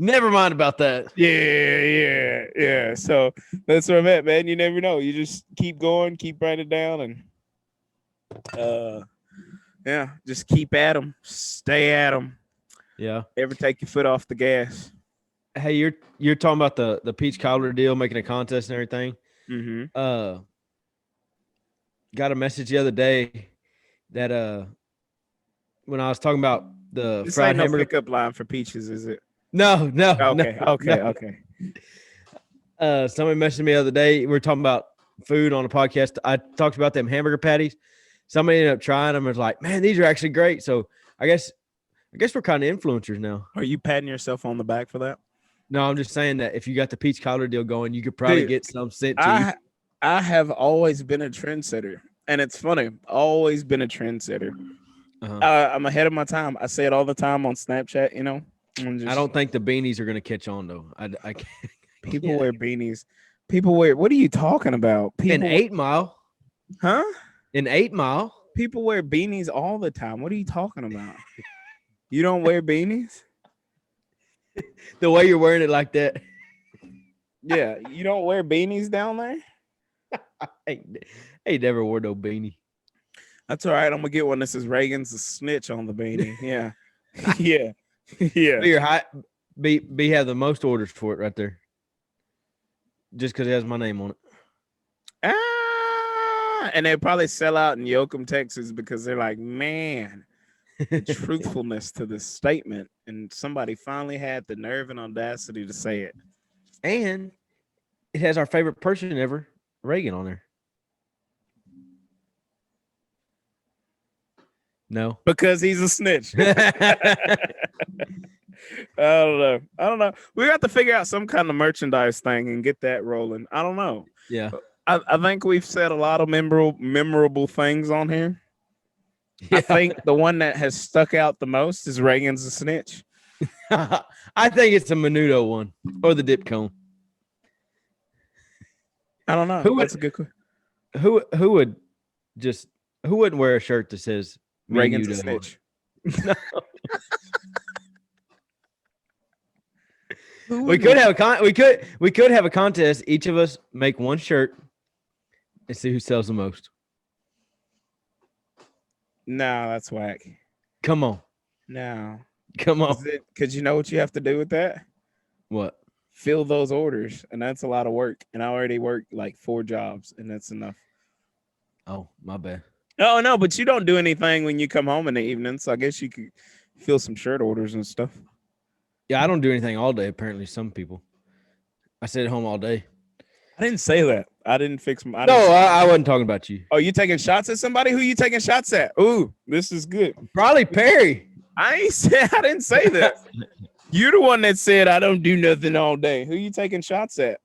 Never mind about that. Yeah. So that's where I'm at, man. You never know. You just keep going, keep writing it down, and just keep at them, stay at them. Yeah. Never take your foot off the gas. Hey, you're talking about the peach cobbler deal, making a contest and everything. Mm-hmm. Got a message the other day that when I was talking about the This fried ain't no hamburger. pickup line for peaches, is it? No. Okay. Somebody messaged me the other day. We were talking about food on a podcast. I talked about them hamburger patties. Somebody ended up trying them and was like, "Man, these are actually great." So I guess we're kind of influencers now. Are you patting yourself on the back for that? No, I'm just saying that if you got the peach cobbler deal going, you could probably Dude, get some sent to you. I have always been a trendsetter, and it's funny. Always been a trendsetter. Uh-huh. I'm ahead of my time. I say it all the time on Snapchat. I don't think the beanies are going to catch on though. I can't. People wear beanies. People wear. What are you talking about? People, In 8 Mile. huh? In 8 Mile. People wear beanies all the time. What are you talking about? You don't wear beanies? The way you're wearing it like that. Yeah, you don't wear beanies down there? I ain't never wore no beanie. That's all right. I'm gonna get one that says Reagan's a snitch on the beanie. Yeah. Yeah. Yeah. Be your high. Be have the most orders for it right there. Just because it has my name on it. And they probably sell out in Yoakum, Texas, because they're like, man, the truthfulness to this statement, and somebody finally had the nerve and audacity to say it. And it has our favorite person ever, Reagan, on there. No. Because he's a snitch. I don't know. We got to figure out some kind of merchandise thing and get that rolling. I don't know. Yeah. I think we've said a lot of memorable things on here. Yeah. I think the one that has stuck out the most is Reagan's a snitch. I think it's a Menudo one or the dip cone. I don't know. That's a good question. Who would who wouldn't wear a shirt that says Reagan's a Menudo? snitch. No. We could have a contest. Each of us make one shirt and see who sells the most. No, that's whack. Come on. No. Come on. Because you know what you have to do with that? What? Fill those orders, and that's a lot of work. And I already work like 4 jobs, and that's enough. Oh, my bad. Oh no, but you don't do anything when you come home in the evening, so I guess you could fill some shirt orders and stuff. Yeah, I don't do anything all day. Apparently, some people. I sit at home all day. I didn't say that. I didn't fix my. I wasn't talking about you. Oh, you taking shots at somebody? Who you taking shots at? Ooh, this is good. Probably Perry. I didn't say that. You're the one that said I don't do nothing all day. Who you taking shots at?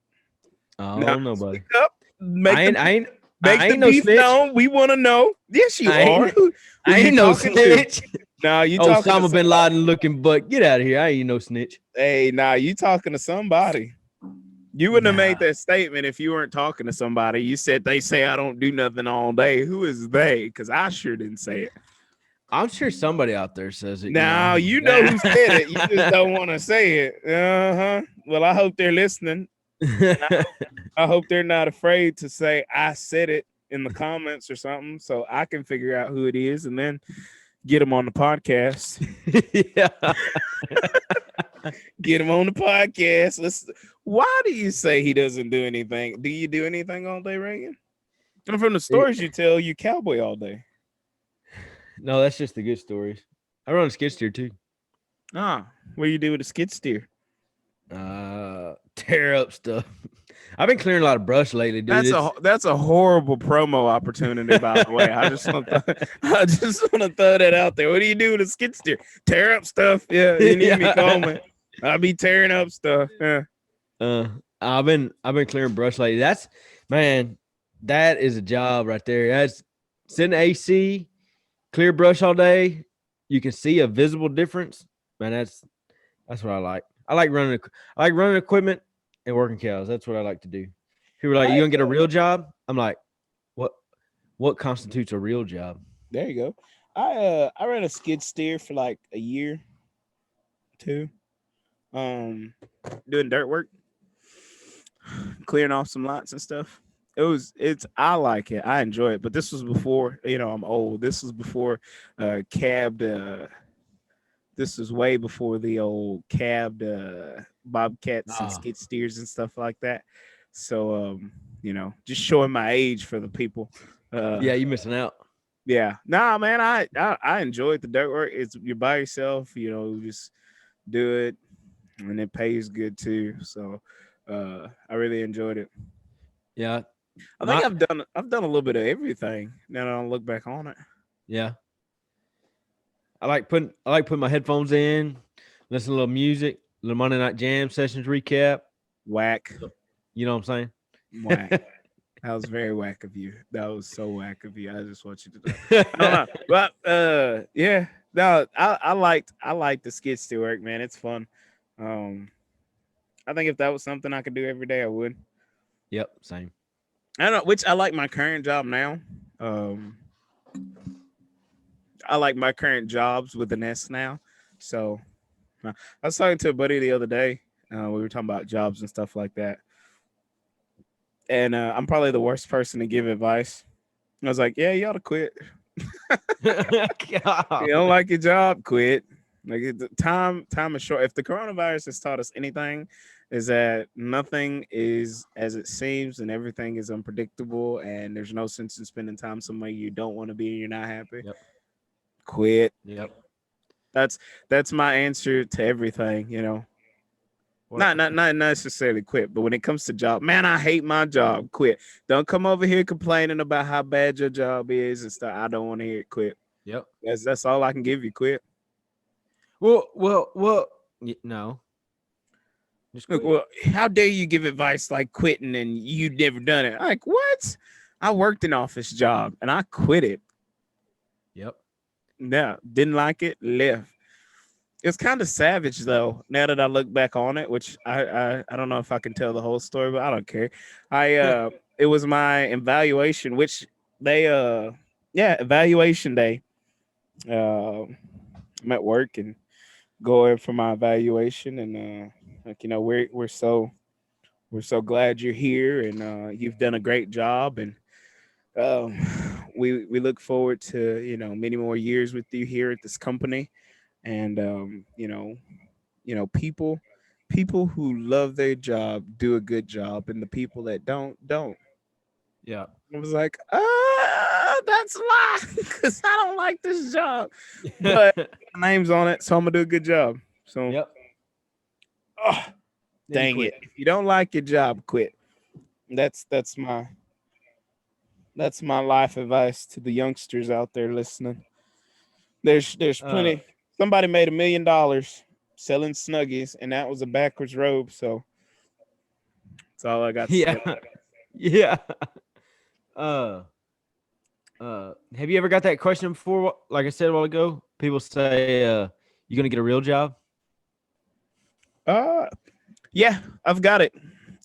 Oh, Now, nobody. Up, I ain't make the no beef snitch. known. We want to know. Yes, you are. I ain't no snitch. Nah, you talking Osama to bin Laden looking butt. Get out of here. I ain't no snitch. Hey, nah, you talking to somebody. You wouldn't have made that statement if you weren't talking to somebody. You said they say I don't do nothing all day. Who is they? Because I sure didn't say it. I'm sure somebody out there says it. Now you know who said it. You just don't want to say it. Uh-huh. Well, I hope they're listening. I hope they're not afraid to say I said it in the comments or something, so I can figure out who it is and then get them on the podcast. Yeah. Get him on the podcast. Why do you say he doesn't do anything? Do you do anything all day, Reagan? And from the stories you tell, you cowboy all day. No, that's just the good stories. I run a skid steer too. Ah, what do you do with a skid steer? Tear up stuff. I've been clearing a lot of brush lately, dude. That's a horrible promo opportunity, by the way. I just want to throw that out there. What do you do with a skid steer? Tear up stuff. Yeah, you need me calling. I'll be tearing up stuff. Yeah. I've been clearing brush lately. That is a job right there. That's sitting AC, clear brush all day. You can see a visible difference. Man, that's what I like. I like running equipment and working cows. That's what I like to do. People are like, you gonna get a real job? I'm like, what constitutes a real job? There you go. I ran a skid steer for like a year, 2. Doing dirt work, clearing off some lots and stuff. I like it. I enjoy it. But this was before, I'm old. This was before cabbed. This was way before the old cabbed bobcats and skid steers and stuff like that. So, just showing my age for the people. Yeah, you missing out. Yeah. Nah, man, I enjoyed the dirt work. You're by yourself, just do it. And it pays good too. So I really enjoyed it. Yeah. I think I've done a little bit of everything now that I look back on it. Yeah. I like putting my headphones in, listen to a little music, little Monday Night Jam sessions recap. Whack. You know what I'm saying? Whack. That was very whack of you. That was so whack of you. I just want you to know. I don't know. But yeah. No, I liked the skid steer work, man. It's fun. I think if that was something I could do every day, I would. Yep, same. I don't know, which I like my current job now. I like my current jobs with an S now. So I was talking to a buddy the other day. We were talking about jobs and stuff like that. And I'm probably the worst person to give advice. I was like, yeah, you ought to quit. You don't like your job, quit. Like the time is short. If the coronavirus has taught us anything, is that nothing is as it seems and everything is unpredictable and there's no sense in spending time somewhere you don't want to be and you're not happy. Yep. Quit. Yep. That's my answer to everything, Not necessarily quit, but when it comes to job, man, I hate my job. Quit. Don't come over here complaining about how bad your job is and stuff. I don't want to hear it. Quit. Yep. That's all I can give you. Quit. Well. No. Just Look, quit. well, how dare you give advice like quitting and you've never done it? Like, what? I worked an office job and I quit it. Yep. No, didn't like it, left. It's kind of savage though. Now that I look back on it, which I don't know if I can tell the whole story, but I don't care. It was my evaluation, which they evaluation day. I'm at work and go in for my evaluation, and like we're so glad you're here, and you've done a great job, and um, we look forward to many more years with you here at this company, and people who love their job do a good job, and the people that don't. Yeah. I was like, that's a lie, because I don't like this job, but my name's on it, so I'm gonna do a good job. So, Yep. oh, Then you dang quit. it! If you don't like your job, quit. That's my life advice to the youngsters out there listening. There's Uh. plenty. Somebody made $1 million selling Snuggies, and that was a backwards robe. So that's all I got to Yeah. say. Yeah. Uh. Have you ever got that question before? Like I said a while ago, people say, "You gonna get a real job?" Uh, yeah, I've got it.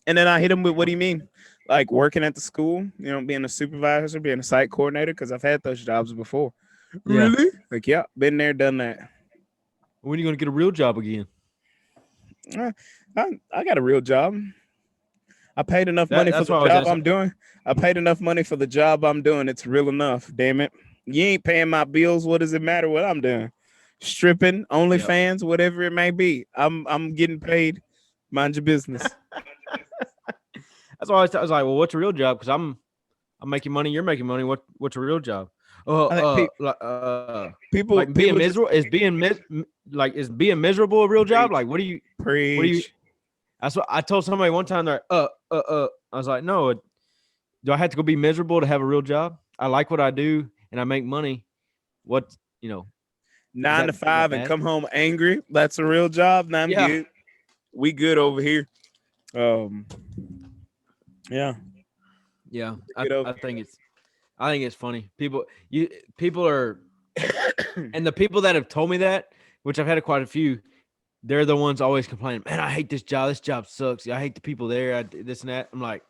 And then I hit him with, "What do you mean?" Like working at the school, being a supervisor, being a site coordinator, because I've had those jobs before. Yeah. Really? Like, yeah, been there, done that. When are you gonna get a real job again? Uh, I got a real job. I paid enough That money for that's the what I was job asking. I'm doing. I paid enough money for the job I'm doing. It's real enough. Damn it. You ain't paying my bills. What does it matter what I'm doing? Stripping, Yep. OnlyFans, whatever it may be. I'm getting paid. Mind your business. That's why I was like, "Well, what's a real job?" Because I'm making money. You're making money. What's a real job? I think people Like being people just miserable like is being miserable a real job? preach, Like what do you? preach. That's what I told somebody one time. They're I was like, no. Do I have to go be miserable to have a real job? I like what I do and I make money. What is Nine to is that five and bad? come home angry. That's a real job. Now I'm Yeah. good. We good over here. Um, yeah, Yeah. good over I think it's funny. People are and the people that have told me that, which I've had quite a few, they're the ones always complaining, man, I hate this job. This job sucks. I hate the people there. This and that. I'm like,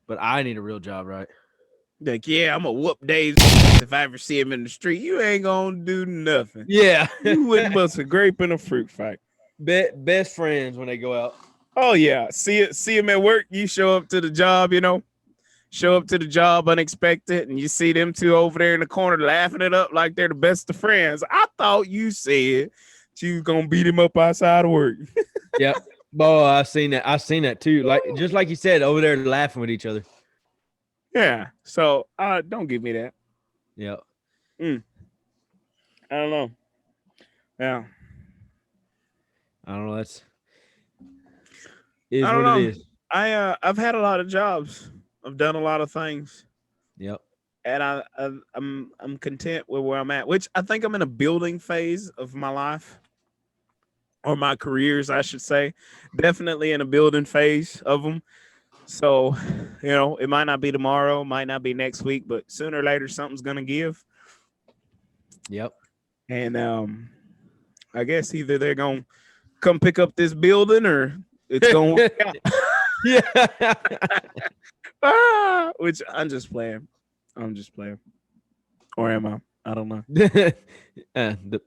but I need a real job, right? Like, yeah, I'm gonna whoop Dave's ass if I ever see him in the street. You ain't gonna do nothing. Yeah. You wouldn't bust a grape in a fruit fight. Best friends when they go out. Oh yeah, see him at work. You show up to the job, show up to the job unexpected, and you see them two over there in the corner laughing it up like they're the best of friends. I thought you said you was gonna beat him up outside of work. Yep. Boy, I seen that. I seen that too. Like just like you said, over there laughing with each other. Yeah. So don't give me that. Yeah. I don't know. Yeah. I don't know. That's is I don't what it know. is. I've had a lot of jobs. I've done a lot of things. Yep. And I'm content with where I'm at, which I think I'm in a building phase of my life, or my careers, I should say. Definitely in a building phase of them. So, it might not be tomorrow, might not be next week, but sooner or later something's gonna give. Yep. And I guess either they're gonna come pick up this building or it's gonna work out. Yeah. Which I'm just playing. Or am I? I don't know. The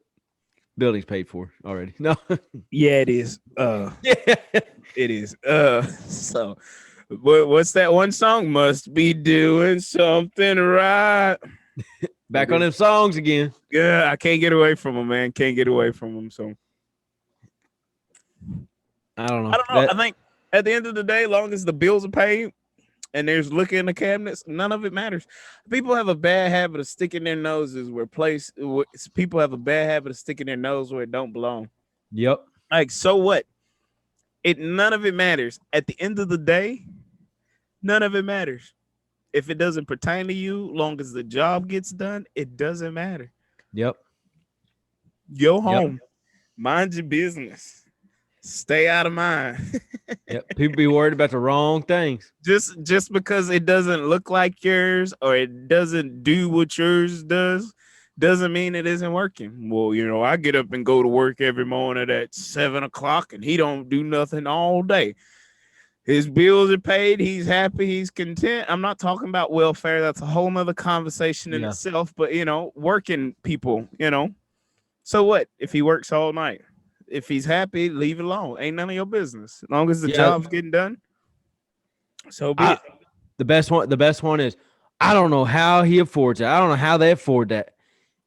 building's paid for already. No. Yeah, it is. Yeah. It is. So what's that one song? Must be doing something right. Back on them songs again. Yeah, I can't get away from them, man. Can't get away from them. So I don't know. I don't know. I think at the end of the day, long as the bills are paid and there's liquor in the cabinets, none of it matters. People have a bad habit of sticking their noses people have a bad habit of sticking their nose where it don't belong. Yep. Like, so what? None of it matters. At the end of the day, none of it matters. If it doesn't pertain to you, long as the job gets done, it doesn't matter. Yep. Go Yep. home, mind your business, stay out of mine. Yep. People be worried about the wrong things. Just because it doesn't look like yours or it doesn't do what yours doesn't mean it isn't working. Well, I get up and go to work every morning at 7 o'clock and he don't do nothing all day. His bills are paid. He's happy. He's content. I'm not talking about welfare. That's a whole nother conversation in Yeah. itself. But, working people, So what if he works all night? If he's happy, leave it alone. Ain't none of your business. As long as the Yeah. job's getting done, so be it. The best one is, I don't know how he affords it. I don't know how they afford that.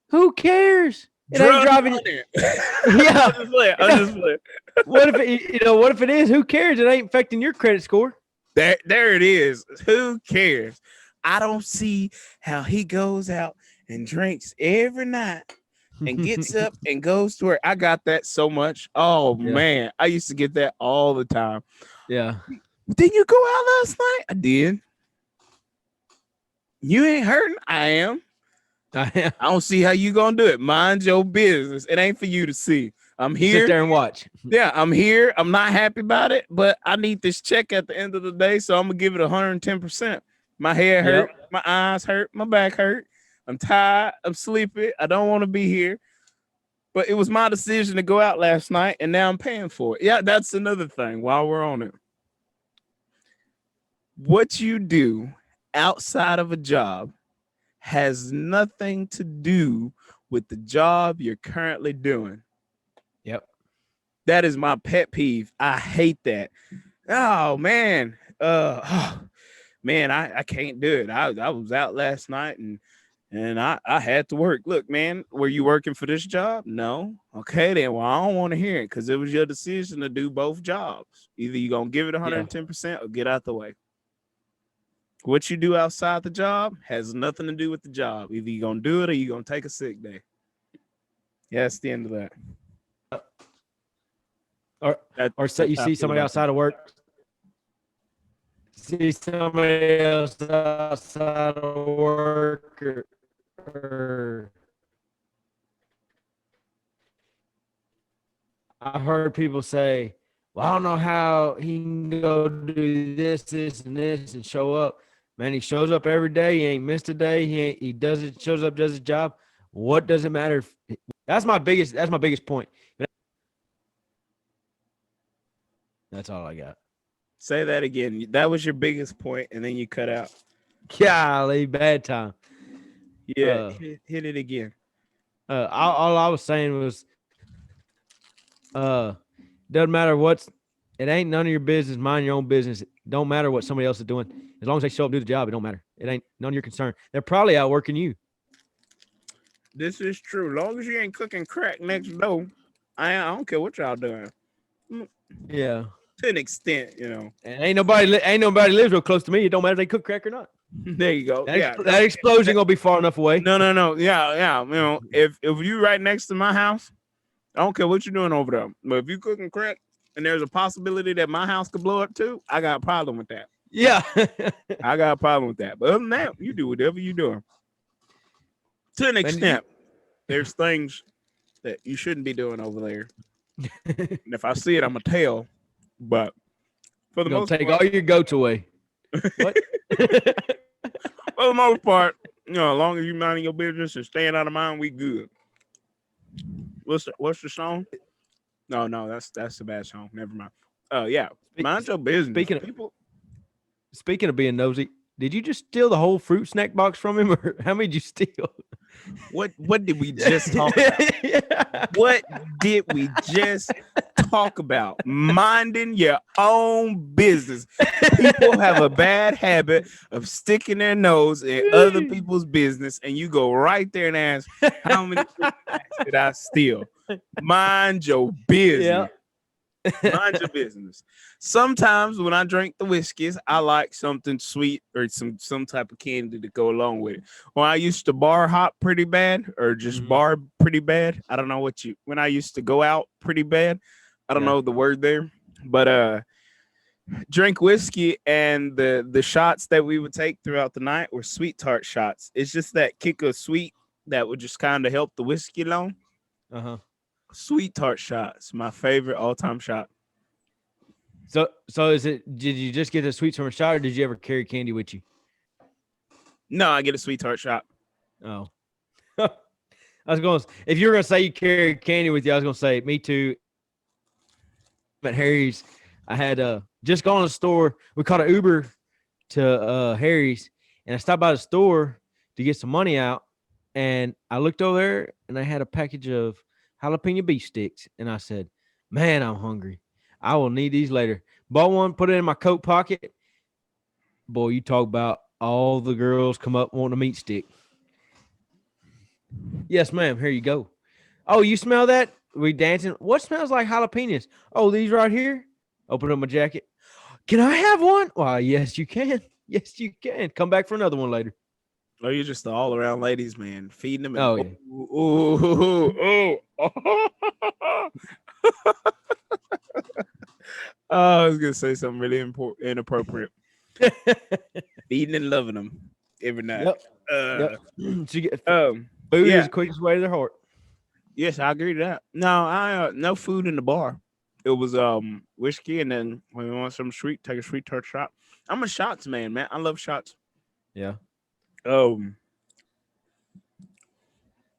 Who cares? It ain't driving you. Yeah. I'm just playing. What if it is? Who cares? It ain't affecting your credit score. There it is. Who cares? I don't see how he goes out and drinks every night and gets up and goes to work. I got that so much. Oh, Yeah. man. I used to get that all the time. Yeah. Didn't you go out last night? I did. You ain't hurting. I am. I don't see how you gonna do it. Mind your business. It ain't for you to see. I'm here. Sit there and watch. Yeah, I'm here. I'm not happy about it, but I need this check at the end of the day, so I'm gonna give it 110%. My head hurt, my eyes hurt, my back hurt. I'm tired. I'm sleepy. I don't want to be here. But it was my decision to go out last night, and now I'm paying for it. Yeah, that's another thing while we're on it. What you do outside of a job has nothing to do with the job you're currently doing. Yep. That is my pet peeve. I hate that. Oh man. Man, I can't do it. I was out last night and I had to work. Look, man, were you working for this job? No. Okay, then. Well, I don't want to hear it because it was your decision to do both jobs. Either you're gonna give it 110% or get out the way. What you do outside the job has nothing to do with the job. Either you're gonna do it or you're gonna take a sick day. Yeah, that's the end of that. Or say you see somebody outside of work. See somebody else outside of work or I've heard people say, well, I don't know how he can go do this, and show up. Man, he shows up every day. He ain't missed a day. He does it, shows up, does his job. What does it matter? That's my biggest point. That's all I got. Say that again. That was your biggest point, and then you cut out. Golly, bad time. Yeah, hit it again. All I was saying was, doesn't matter it ain't none of your business. Mind your own business. It don't matter what somebody else is doing. As long as they show up and do the job, it don't matter. It ain't none of your concern. They're probably outworking you. This is true. As long as you ain't cooking crack next door, I don't care what y'all doing. Yeah. To an extent, And ain't nobody lives real close to me. It don't matter if they cook crack or not. There you go. That explosion gonna be far enough away. No. Yeah. If you right next to my house, I don't care what you're doing over there. But if you cooking crack and there's a possibility that my house could blow up too, I got a problem with that. Yeah. I got a problem with that. But other than that, you do whatever you're doing. To an extent, there's things that you shouldn't be doing over there. And if I see it, I'm gonna tell. But for the most take part, all your goats away. What? For the most part, as long as you minding your business and staying out of mine, we good. What's the song? No, that's a bad song. Never mind. Yeah, mind your business. Speaking of being nosy, did you just steal the whole fruit snack box from him, or how many did you steal? What did we just talk about? Yeah. What did we just talk about? Minding your own business. People have a bad habit of sticking their nose in other people's business, and you go right there and ask, how many fruit snacks did I steal? Mind your business. Yeah. Mind your business. Sometimes when I drink the whiskeys, I like something sweet or some type of candy to go along with it. When I used to bar hop pretty bad or just bar pretty bad, I don't know when I used to go out pretty bad, I don't know the word there, but drink whiskey and the shots that we would take throughout the night were sweet tart shots. It's just that kick of sweet that would just kind of help the whiskey along. Uh-huh. Sweet tart shots, my favorite all-time shot. So is it? Did you just get the sweets from a shot, or did you ever carry candy with you? No, I get a sweet tart shot. Oh, I was going. If you were gonna say you carry candy with you, I was gonna say me too. At Harry's, I had just gone to the store. We caught an Uber to Harry's, and I stopped by the store to get some money out, and I looked over there, and they had a package of jalapeno beef sticks, and I said, "Man, I'm hungry. I will need these later." Bought one, put it in my coat pocket. Boy, you talk about all the girls come up wanting a meat stick. Yes, ma'am. Here you go. Oh, you smell that? We dancing. What smells like jalapenos? Oh, these right here. Open up my jacket. Can I have one? Why, yes, you can. Yes, you can. Come back for another one later. Oh, you're just the all-around ladies, man. Feeding them. Oh, yeah. Oh, I was gonna say something really inappropriate. Feeding and loving them every night. Yep. So you get, Um, food yeah. is the quickest way to their heart. yes, I agree to that. No, I no food in the bar. It was whiskey, and then when we want some sweet, take a sweet tart shot. I'm a shots man. I love shots. Yeah.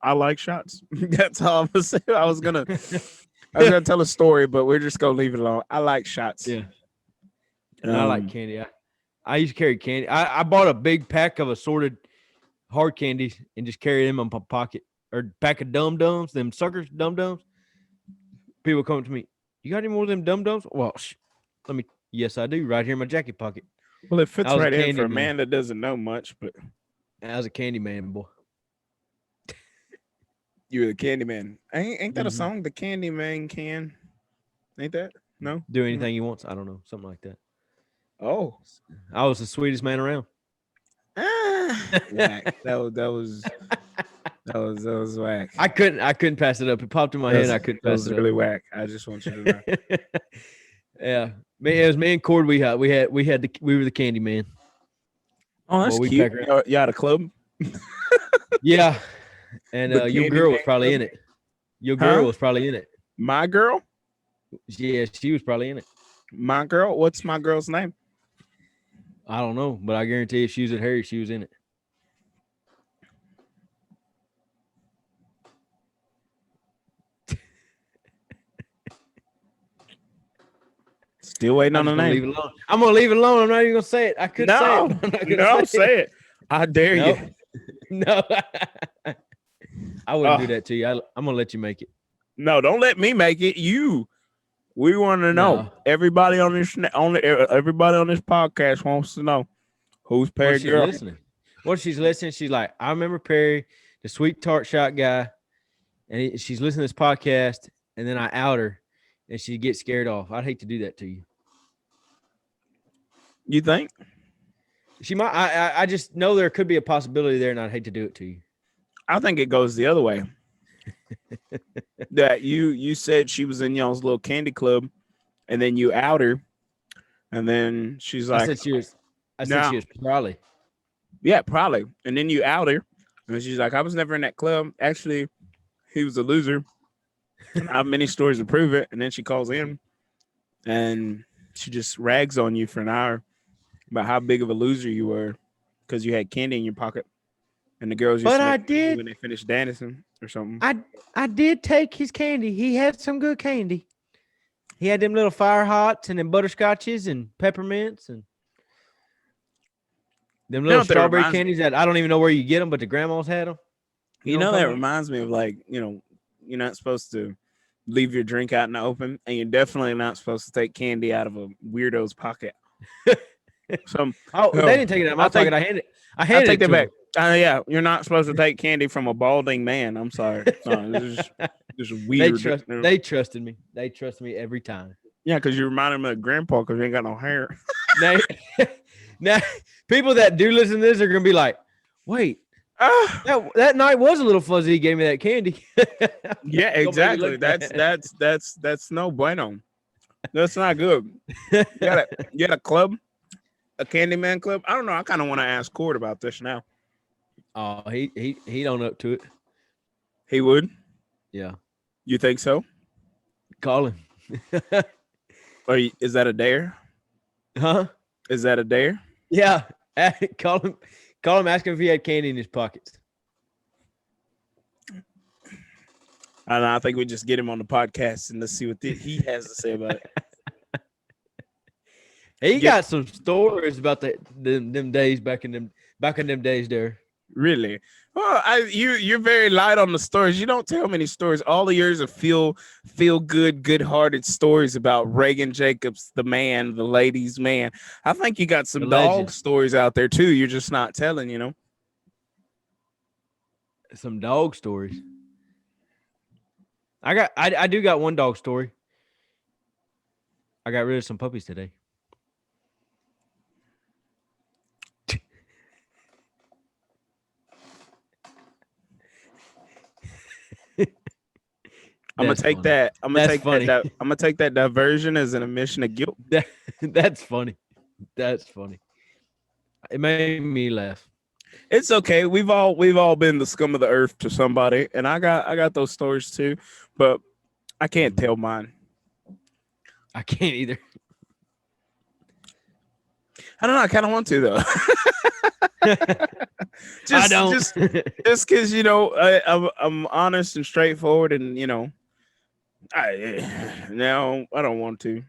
I like shots. That's all I'm gonna say. I was gonna tell a story, but we're just gonna leave it alone. I like shots. Yeah. And I like candy. I used to carry candy. I bought a big pack of assorted hard candies and just carry them in my pocket, or pack of Dum Dums, them suckers, Dum Dums. People come to me, you got any more of them Dum Dums? Well, let me. Yes, I do. Right here in my jacket pocket. Well, it fits I was a right in candy for a man. man that doesn't know much, but I was a candy man, boy. you're the candy man. Ain't that a Mhm. song? The Candy Man can. Ain't that? No. Do anything he wants. I don't know, something like that. Oh. I was the sweetest man around. Whack. That was whack. I couldn't pass it up. It popped in my head. And I couldn't That pass was it really up. whack. I just want you to know. Yeah, it was me and Cord. We were the candy man. Oh, that's Well, we cute. pack You had a club? Yeah, and The your candy girl was man probably club? in it. Your girl Huh? was probably in it. My girl? Yeah, she was probably in it. My girl? What's my girl's name? I don't know, but I guarantee if she was at Harry, she was in it. Still waiting on the I'm gonna leave name. it alone. I'm gonna leave it alone. I'm not even gonna say it. I couldn't say No, it. I'm not gonna no, say it. I dare Nope. you. No, I wouldn't do that to you. I'm gonna let you make it. No, don't let me make it. We want to know. No. Everybody on this podcast wants to know who's Perry What she's girl. listening. What she's listening, she's like, I remember Perry, the sweet tart shot guy, and she's listening to this podcast, and then I out her, and she gets scared off. I'd hate to do that to you. You think? She might. I just know there could be a possibility there, and I'd hate to do it to you. I think it goes the other way. That you said she was in y'all's little candy club, and then you out her, and then she's like, I said she was. No. She was probably. yeah, probably. And then you out her, and she's like, I was never in that club. Actually, he was a loser. I have many stories to prove it. And then she calls in, and she just rags on you for an hour about how big of a loser you were because you had candy in your pocket, and the girls. But I did. When they finished dancing or something. I did take his candy. He had some good candy. He had them little fire hots and them butterscotches and peppermints and them know little what that strawberry reminds me- candies that I don't even know where you get them, but the grandmas had them. You know know, what I'm that talking about? reminds me of, like, you're not supposed to leave your drink out in the open, and you're definitely not supposed to take candy out of a weirdo's pocket. Some Oh, No. they didn't take it out of my I take- pocket. I handed I it take to that back. them. Yeah, you're not supposed to take candy from a balding man. I'm sorry. No, this is They weird. trusted me. They trusted me every time. Yeah, because you remind him of grandpa because you ain't got no hair. Now, people that do listen to this are gonna be like, "Wait, that night was a little fuzzy. He gave me that candy." Yeah, Don't make me exactly. look bad. That's no bueno. That's not good. You got a club, a Candyman club. I don't know. I kind of want to ask Cord about this now. Oh, he don't up to it. He would. Yeah, You think so? call him. Or is that a dare? Huh? Is that a dare? Yeah, call him. Call him. Ask him if he had candy in his pockets. I think we just get him on the podcast and let's see what he has to say about it. He got some stories about them days back in them days there. Really? Well, you're very light on the stories. You don't tell many stories. All of yours are feel good, good-hearted stories about Reagan Jacobs, the man, the ladies' man. I think you got some dog stories out there too. You're just not telling, you know. Some dog stories. I do got one dog story. I got rid of some puppies today. I'm gonna take that. I'm gonna take that. I'm gonna take that diversion as an admission of guilt. That's funny. That's funny. It made me laugh. It's okay. We've all been the scum of the earth to somebody, and I got those stories too, but I can't tell mine. I can't either. I don't know. I kind of want to though. I don't. Just because I'm honest and straightforward, and I don't want to.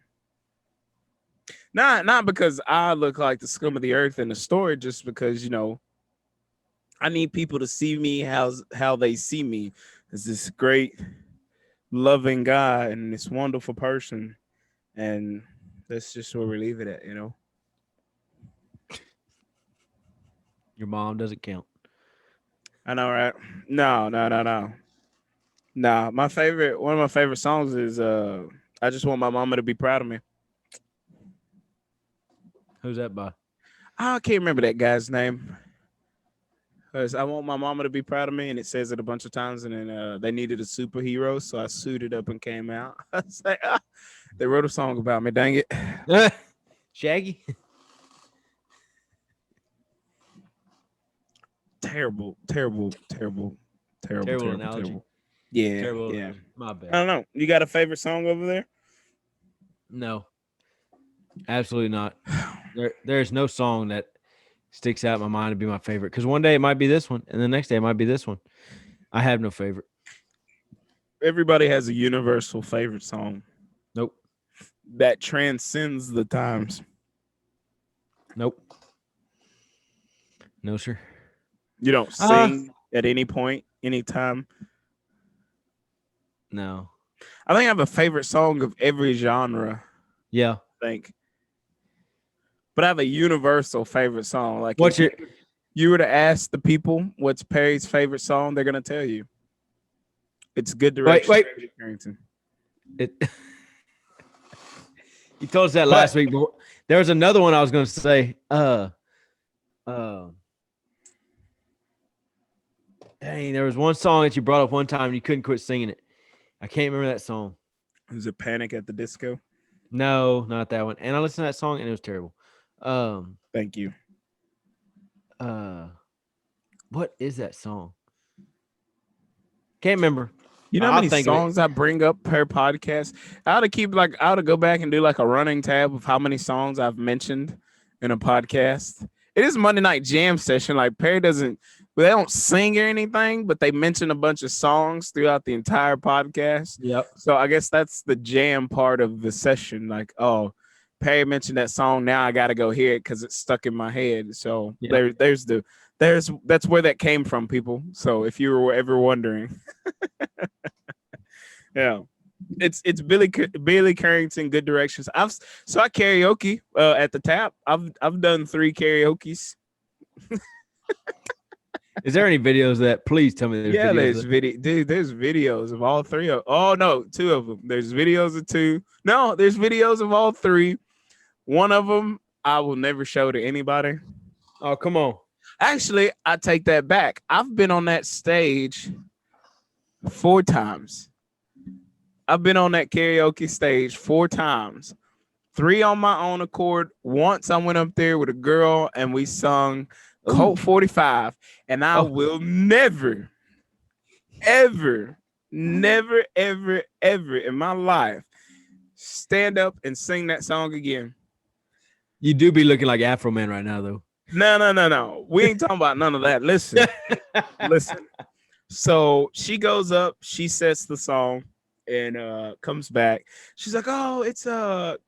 Not because I look like the scum of the earth in the story, just because I need people to see me how they see me as this great, loving guy and this wonderful person, and that's just where we leave it at, Your mom doesn't count. I know, right? No. Nah, one of my favorite songs is I Just Want My Mama to Be Proud of Me. Who's that by? I can't remember that guy's name. Because I want my mama to be proud of me, and it says it a bunch of times, and then they needed a superhero, so I suited up and came out. I was like, they wrote a song about me, dang it. Shaggy? Terrible analogy. Yeah, Terrible. Yeah. My bad. I don't know. You got a favorite song over there? No. Absolutely not. There's no song that sticks out in my mind to be my favorite. Because one day it might be this one, and the next day it might be this one. I have no favorite. Everybody has a universal favorite song. Nope. That transcends the times. Nope. No, sir. You don't sing at any point, anytime. No. I think I have a favorite song of every genre. Yeah. I think. But I have a universal favorite song. Like, what's your? You were to ask the people what's Perry's favorite song, they're gonna tell you. It's Good Direction. Wait. Carrington. You told us that last week, but there was another one I was gonna say. Dang, there was one song that you brought up one time and you couldn't quit singing it. I can't remember that song. Was it Panic at the Disco? No, not that one. And I listened to that song and it was terrible. Thank you. What is that song? Can't remember. You know how many songs I bring up per podcast? I ought to go back and do like a running tab of how many songs I've mentioned in a podcast. It is Monday Night Jam session. Like Perry they don't sing or anything, but they mention a bunch of songs throughout the entire podcast. Yep. So I guess that's the jam part of the session. Like, oh, Perry mentioned that song. Now I got to go hear it because it's stuck in my head. So that's where that came from, people. So if you were ever wondering, yeah, it's Billy Carrington, Good Directions. I karaoke at the Tap. I've done 3 karaoke's. Is there any videos of that? Please tell me. There's videos of all 3 of. Oh no, 2 of them. There's videos of 2. No, there's videos of all 3. One of them I will never show to anybody. Oh, come on. Actually, I take that back. I've been on that stage 4 times. I've been on that karaoke stage 4 times. 3 on my own accord. Once I went up there with a girl and we sung Colt 45, and I will never ever, never, ever, ever in my life stand up and sing that song again. You do be looking like Afro Man right now, though. No. We ain't talking about none of that. Listen. So she goes up, she sets the song, and comes back. She's like, "Oh, it's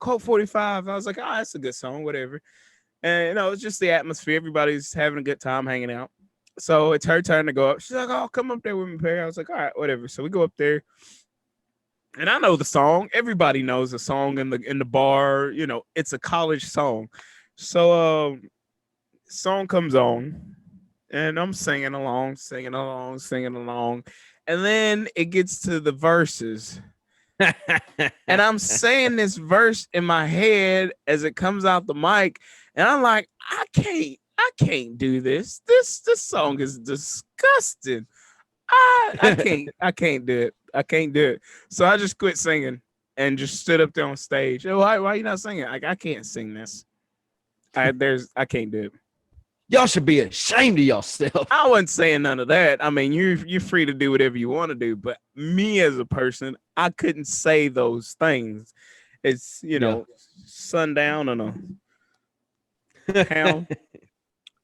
Colt 45." I was like, "Oh, that's a good song, whatever." And it's just the atmosphere. Everybody's having a good time hanging out. So it's her turn to go up. She's like, "Oh, come up there with me, Perry." I was like, "All right, whatever." So we go up there, and I know the song. Everybody knows the song in the bar. It's a college song. So song comes on, and I'm singing along, and then it gets to the verses. And I'm saying this verse in my head as it comes out the mic, and I'm like, I can't do this. This song is disgusting. I can't do it. I can't do it. So I just quit singing and just stood up there on stage. Oh, why are you not singing? Like, I can't sing this. I can't do it. Y'all should be ashamed of yourself. I wasn't saying none of that. I mean, you're free to do whatever you want to do, but me as a person, I couldn't say those things. It's sundown and a pound,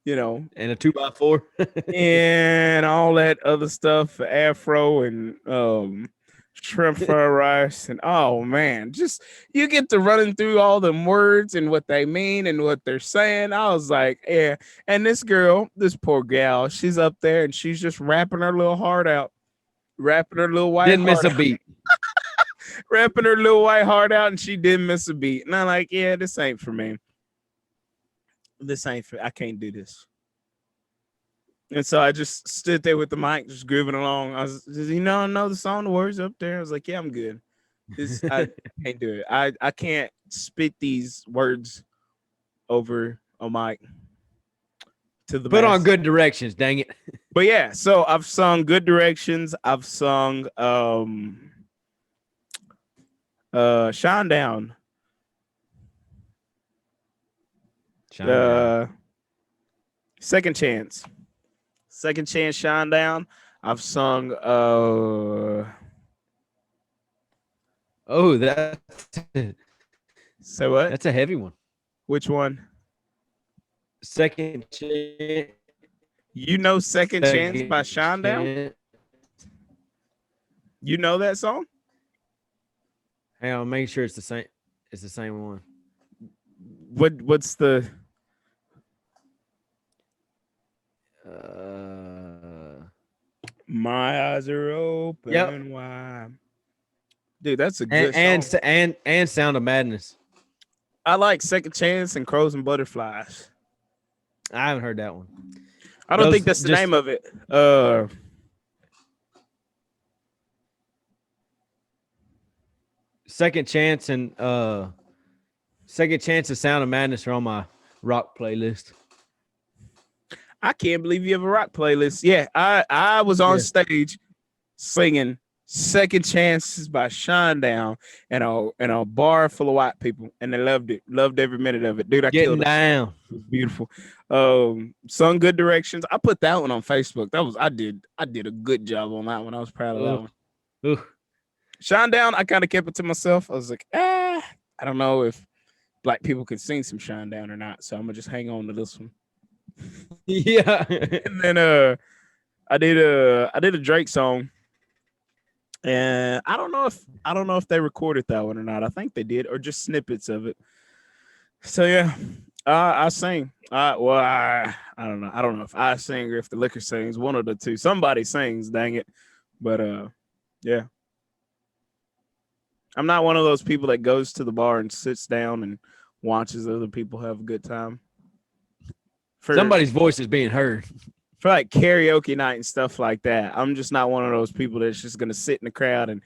And a 2x4. and all that other stuff, afro and shrimp fried rice, and oh man, just you get to running through all them words and what they mean and what they're saying. I was like, yeah. And this poor gal, she's up there and she's just rapping her little heart out, rapping her little white Didn't miss heart a beat. rapping her little white heart out, and she didn't miss a beat. And I'm like, yeah, this ain't for me. I can't do this. And so I just stood there with the mic, just grooving along. I was just, I know the song, the words up there. I was like, yeah, I'm good. I can't do it. I can't spit these words over a mic to the Put on masses. Good Directions, dang it. But yeah, so I've sung Good Directions. I've sung Shine Down. Second Chance. Second Chance, Shine Down. I've sung Oh, say what? that's a heavy one. Which one? Second Chance. You know Second Chance by Shine Down? You know that song? Hang on, make sure it's the same. It's the same one. What's the My eyes are open wide. Dude, that's a good song. And Sound of Madness. I like Second Chance and Crows and Butterflies. I haven't heard that one. I don't think that's the name of it. Second Chance and Sound of Madness are on my rock playlist. I can't believe you have a rock playlist. Yeah, I was on stage singing Second Chances by Shine Down and a bar full of white people, and they loved it. Loved every minute of it. Dude, I killed it. Down. It was beautiful. Sung Good Directions. I put that one on Facebook. I did a good job on that one. I was proud of that one. Ooh. Shine Down, I kind of kept it to myself. I was like, I don't know if black people could sing some Shine Down or not. So I'm gonna just hang on to this one. Yeah. And then I did a Drake song. And I don't know if they recorded that one or not. I think they did, or just snippets of it. So yeah, I sing. I don't know. I don't know if I sing or if the liquor sings. One of the two. Somebody sings. Dang it. But yeah. I'm not one of those people that goes to the bar and sits down and watches other people have a good time. Somebody's voice is being heard. For like karaoke night and stuff like that, I'm just not one of those people that's just gonna sit in the crowd and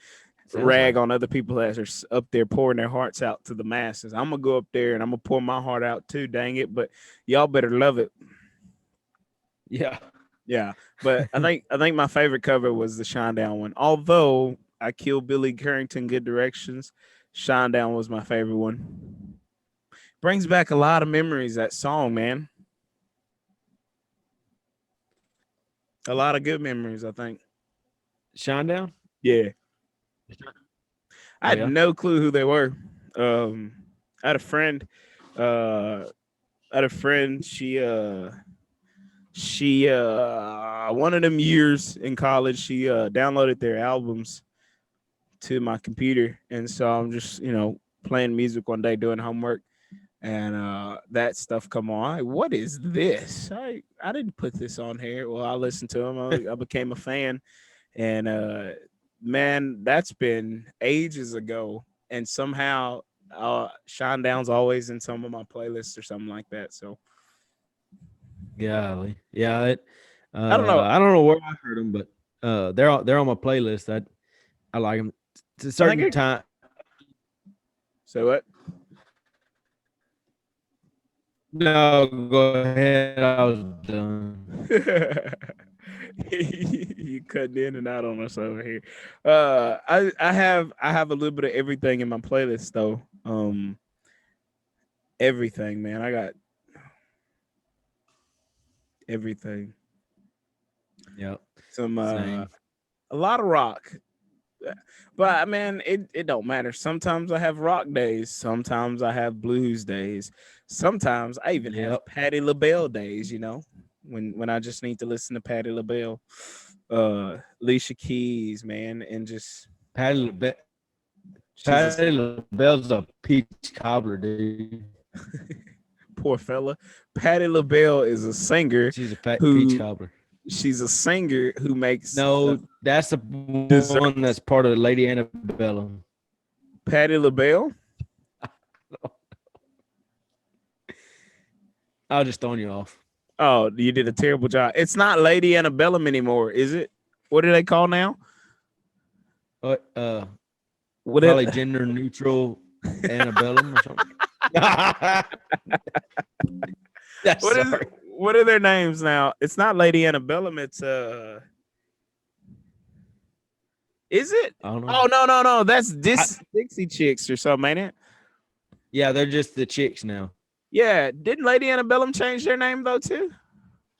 rag on other people that are up there pouring their hearts out to the masses. I'm gonna go up there and I'm gonna pour my heart out too. Dang it! But y'all better love it. Yeah. But I think my favorite cover was the Shine Down one. Although I killed Billy Currington, Good Directions, Shine Down was my favorite one. Brings back a lot of memories. That song, man. A lot of good memories, I think. Shinedown? Yeah. I Oh, had yeah? no clue who they were. I had a friend. Uh, I had a friend. She one of them years in college, she downloaded their albums to my computer, and so I'm just playing music one day doing homework, and that stuff come on. What is this? I didn't put this on here. Well, I listened to them. I became a fan, and man, that's been ages ago, and somehow Shinedown's always in some of my playlists or something like that. So Golly. Yeah, I don't know. I don't know where I heard them, but they're on my playlist. I like them. It's a I think certain time. So what? No, go ahead. I was done. You cutting in and out on us over here. I have a little bit of everything in my playlist though. Everything, man. I got everything. Yep. Some Same. a lot of rock. But man, it don't matter. Sometimes I have rock days. Sometimes I have blues days. Sometimes I even have Yep. Patti LaBelle days. When I just need to listen to Patti LaBelle, Alicia Keys, man, and just Patty LaBelle. she's Patty LaBelle's a peach cobbler, dude. poor fella. Patti LaBelle is a singer She's a peach who cobbler. she's a singer who makes No, that's the one that's part of Lady Antebellum. Patti LaBelle. I was just throwing you off. Oh, you did a terrible job. It's not Lady Antebellum anymore, is it? What do they call now? What? What Probably it, gender neutral Antebellum or something. That's what is sorry. what are their names now? It's not Lady Antebellum. It's is it? I don't know. Oh no. That's Dixie Chicks or something, ain't it? Yeah, they're just the chicks now. Yeah. Didn't Lady Antebellum change their name though too?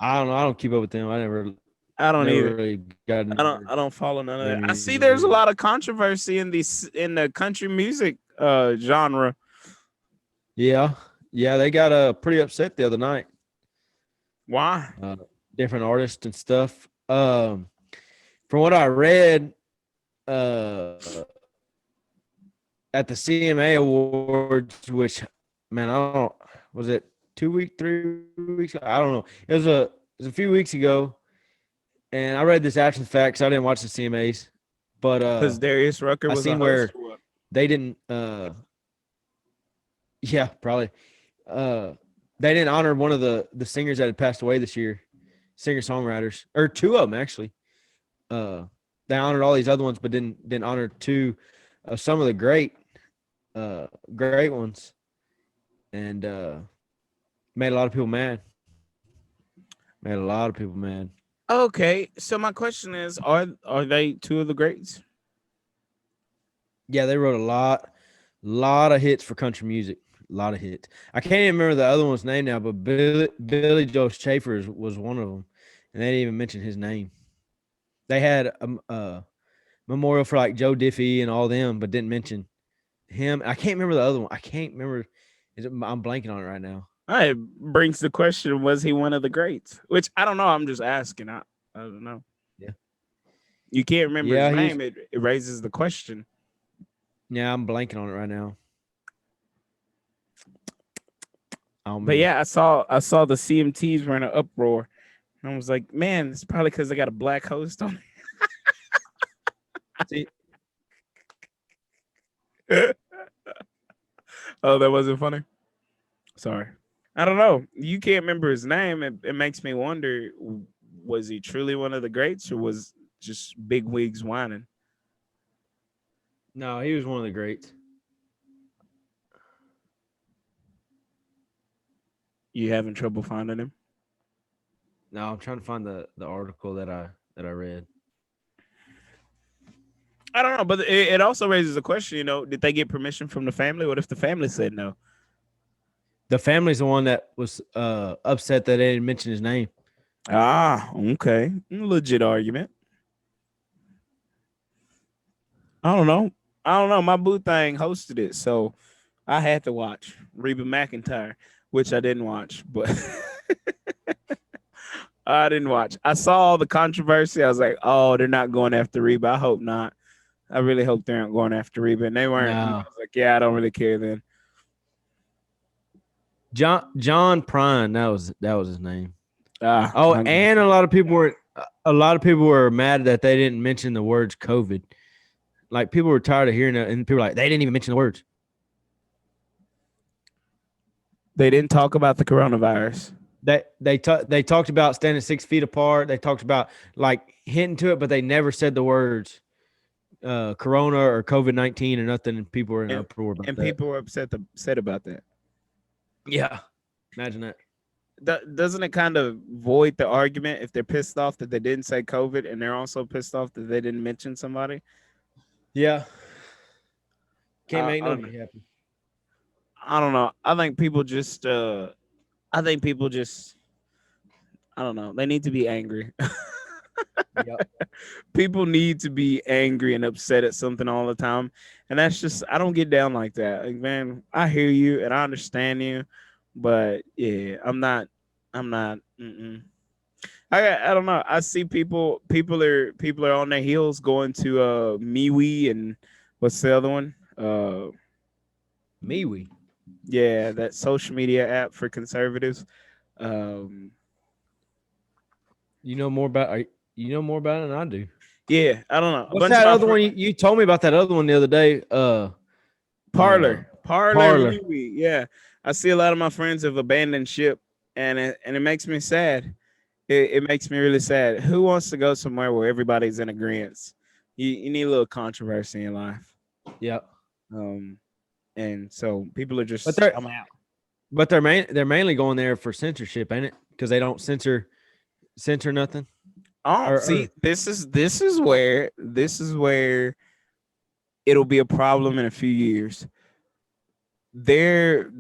I don't know. I don't keep up with them. I never I don't either. really got. I don't follow none of that. I Very see there's a weird. lot of controversy in the country music genre. Yeah, they got pretty upset the other night. Why? Different artists and stuff. From what I read, at the CMA Awards, which, man, I don't. Was it 2 weeks, 3 weeks? I don't know. It was a few weeks ago, and I read this after the fact, so I didn't watch the CMAs. But Because Darius Rucker I was seen a where host or what? they didn't. Yeah, probably. They didn't honor one of the singers that had passed away this year, singer-songwriters, or two of them actually. They honored all these other ones, but didn't honor two of some of the great ones, and made a lot of people mad. Made a lot of people mad. Okay, so my question is, are they two of the greats? Yeah, they wrote a lot of hits for country music. A lot of hits. I can't even remember the other one's name now, but Billy Joe Schaefer was one of them, and they didn't even mention his name. They had a memorial for like Joe Diffie and all them, but didn't mention him. I can't remember the other one. I can't remember. I'm blanking on it right now. It brings the question: was he one of the greats? Which I don't know. I'm just asking. I don't know. Yeah. You can't remember Yeah, his name. It raises the question. Yeah, I'm blanking on it right now. But yeah, I saw the CMTs were in an uproar, and I was like, man, it's probably because they got a black host on See, it. Oh, that wasn't funny. Sorry. I don't know. You can't remember his name. It makes me wonder: was he truly one of the greats, or was just big wigs whining? no, he was one of the greats. You having trouble finding him? No, I'm trying to find the article that I read. I don't know, but it also raises a question. Did they get permission from the family? What if the family said no? The family's the one that was upset that they didn't mention his name. Ah, okay, legit argument. I don't know. I don't know. My boo thing hosted it, so I had to watch Reba McEntire, which I didn't watch, but I didn't watch. I saw all the controversy. I was like, oh, they're not going after Reba. I hope not. I really hope they aren't going after Reba. And they weren't. And I No. was like, yeah, I don't really care then. John Prine, that was his name. Ah, Oh, and a lot of people were mad that they didn't mention the words COVID. Like people were tired of hearing it, and people were like, they didn't even mention the words. they didn't talk about the coronavirus. They talked about standing 6 feet apart. They talked about like hinting to it, but they never said the words Corona or COVID-19 or nothing. And people were in uproar about And that. people were upset about that. Yeah, imagine that. Doesn't it kind of void the argument if they're pissed off that they didn't say COVID and they're also pissed off that they didn't mention somebody? Yeah, can't make I don't nobody happy. I don't know. I think people just I don't know. They need to be angry. Yep. People need to be angry and upset at something all the time. And that's just I don't get down like that. Like, man, I hear you and I understand you, but yeah, I'm not I don't know. I see people are on their heels going to MeWe and what's the other one? MeWe. Yeah, that social media app for conservatives. You know more about it than I do. Yeah, I don't know. What's that other one? You told me about that other one the other day. Parlor. Parlor. MeWe. Yeah, I see a lot of my friends have abandoned ship, and it makes me sad. It makes me really sad. Who wants to go somewhere where everybody's in agreement? You need a little controversy in life. Yeah. And so people are just. I'm out. But they're mainly going there for censorship, ain't it? Because they don't censor nothing. Oh, see, this is where it'll be a problem in a few years. Their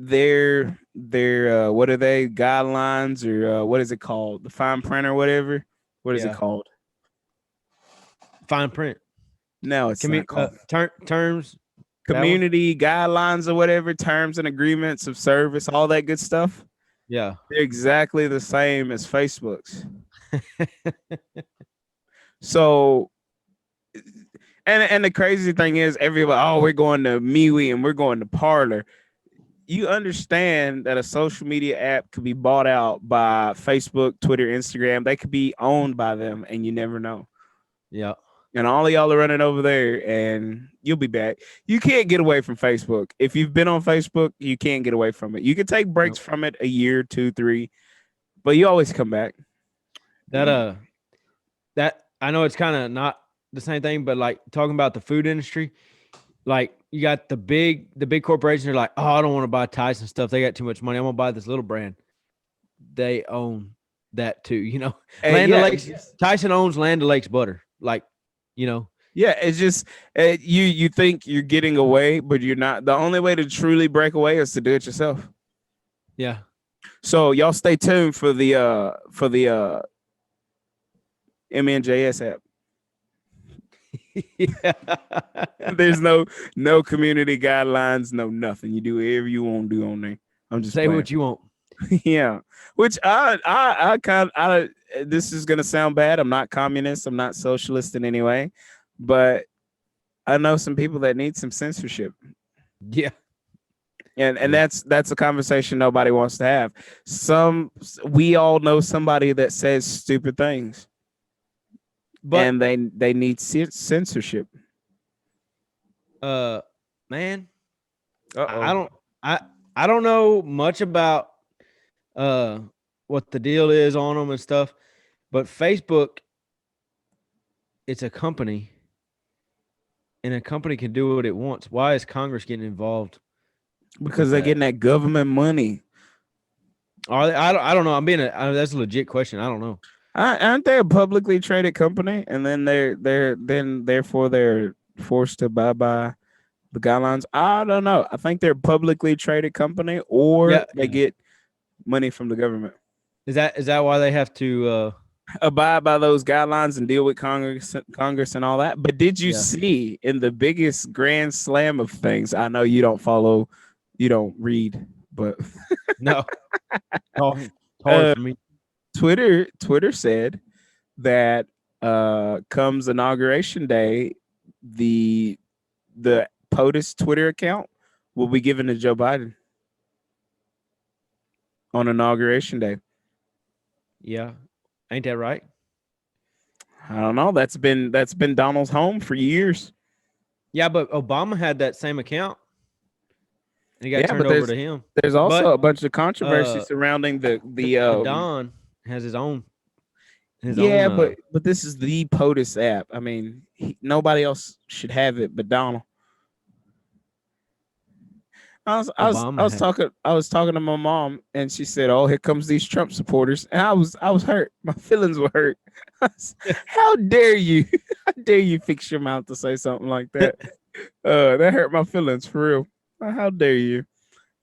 what are they, guidelines or what is it called, the fine print or whatever? What is it called? Fine print. No, it's not called terms, community guidelines or whatever, terms and agreements of service, all that good stuff. Yeah, they're exactly the same as Facebook's. So, and the crazy thing is, everybody, oh, we're going to MeWe and we're going to Parlor. You understand that a social media app could be bought out by Facebook, Twitter, Instagram. They could be owned by them, and you never know. Yeah. And all of y'all are running over there, and you'll be back. You can't get away from Facebook. If you've been on Facebook, you can't get away from it. You can take breaks from it, a year, 2, 3, but you always come back. That I know it's kind of not the same thing, but like talking about the food industry, like you got the big corporations are like, oh, I don't want to buy Tyson stuff. They got too much money. I'm gonna buy this little brand. They own that too, you know. Land O'Lakes, Tyson owns Land O'Lakes butter, like, you know. Yeah, it's just you think you're getting away, but you're not. The only way to truly break away is to do it yourself. Yeah. So y'all stay tuned for the MNJS app. Yeah. There's no community guidelines, no nothing. You do whatever you want to do on there. I'm just say playing. what you want. Yeah. Which I kind of this is gonna sound bad. I'm not communist. I'm not socialist in any way, but I know some people that need some censorship. Yeah. And that's a conversation nobody wants to have. We all know somebody that says stupid things, and they need censorship. Man, I don't know much about what the deal is on them and stuff, but Facebook, it's a company, and a company can do what it wants. Why is Congress getting involved? Because they're getting that government money. Are they? I don't know. That's a legit question. I don't know. Aren't they a publicly traded company? And then therefore they're forced to abide by the guidelines. I don't know. I think they're a publicly traded company, or they get money from the government. Is that why they have to abide by those guidelines and deal with Congress and all that. But did you Yeah. see in the biggest grand slam of things? I know you don't follow, you don't read, but No. It's hard uh, for me. Twitter said that comes inauguration day, the POTUS Twitter account will be given to Joe Biden on inauguration day. Yeah. Ain't that right? I don't know. That's been Donald's home for years. Yeah, but Obama had that same account and he got Yeah, turned but over to him. there's also But a bunch of controversy surrounding the Don has his yeah, own but this is the POTUS app. I mean, nobody else should have it but Donald. Obama had. I was talking to my mom and she said, "Oh, here comes these Trump supporters," and I was hurt. My feelings were hurt. How dare you? How dare you fix your mouth to say something like that? That hurt my feelings for real. How dare you?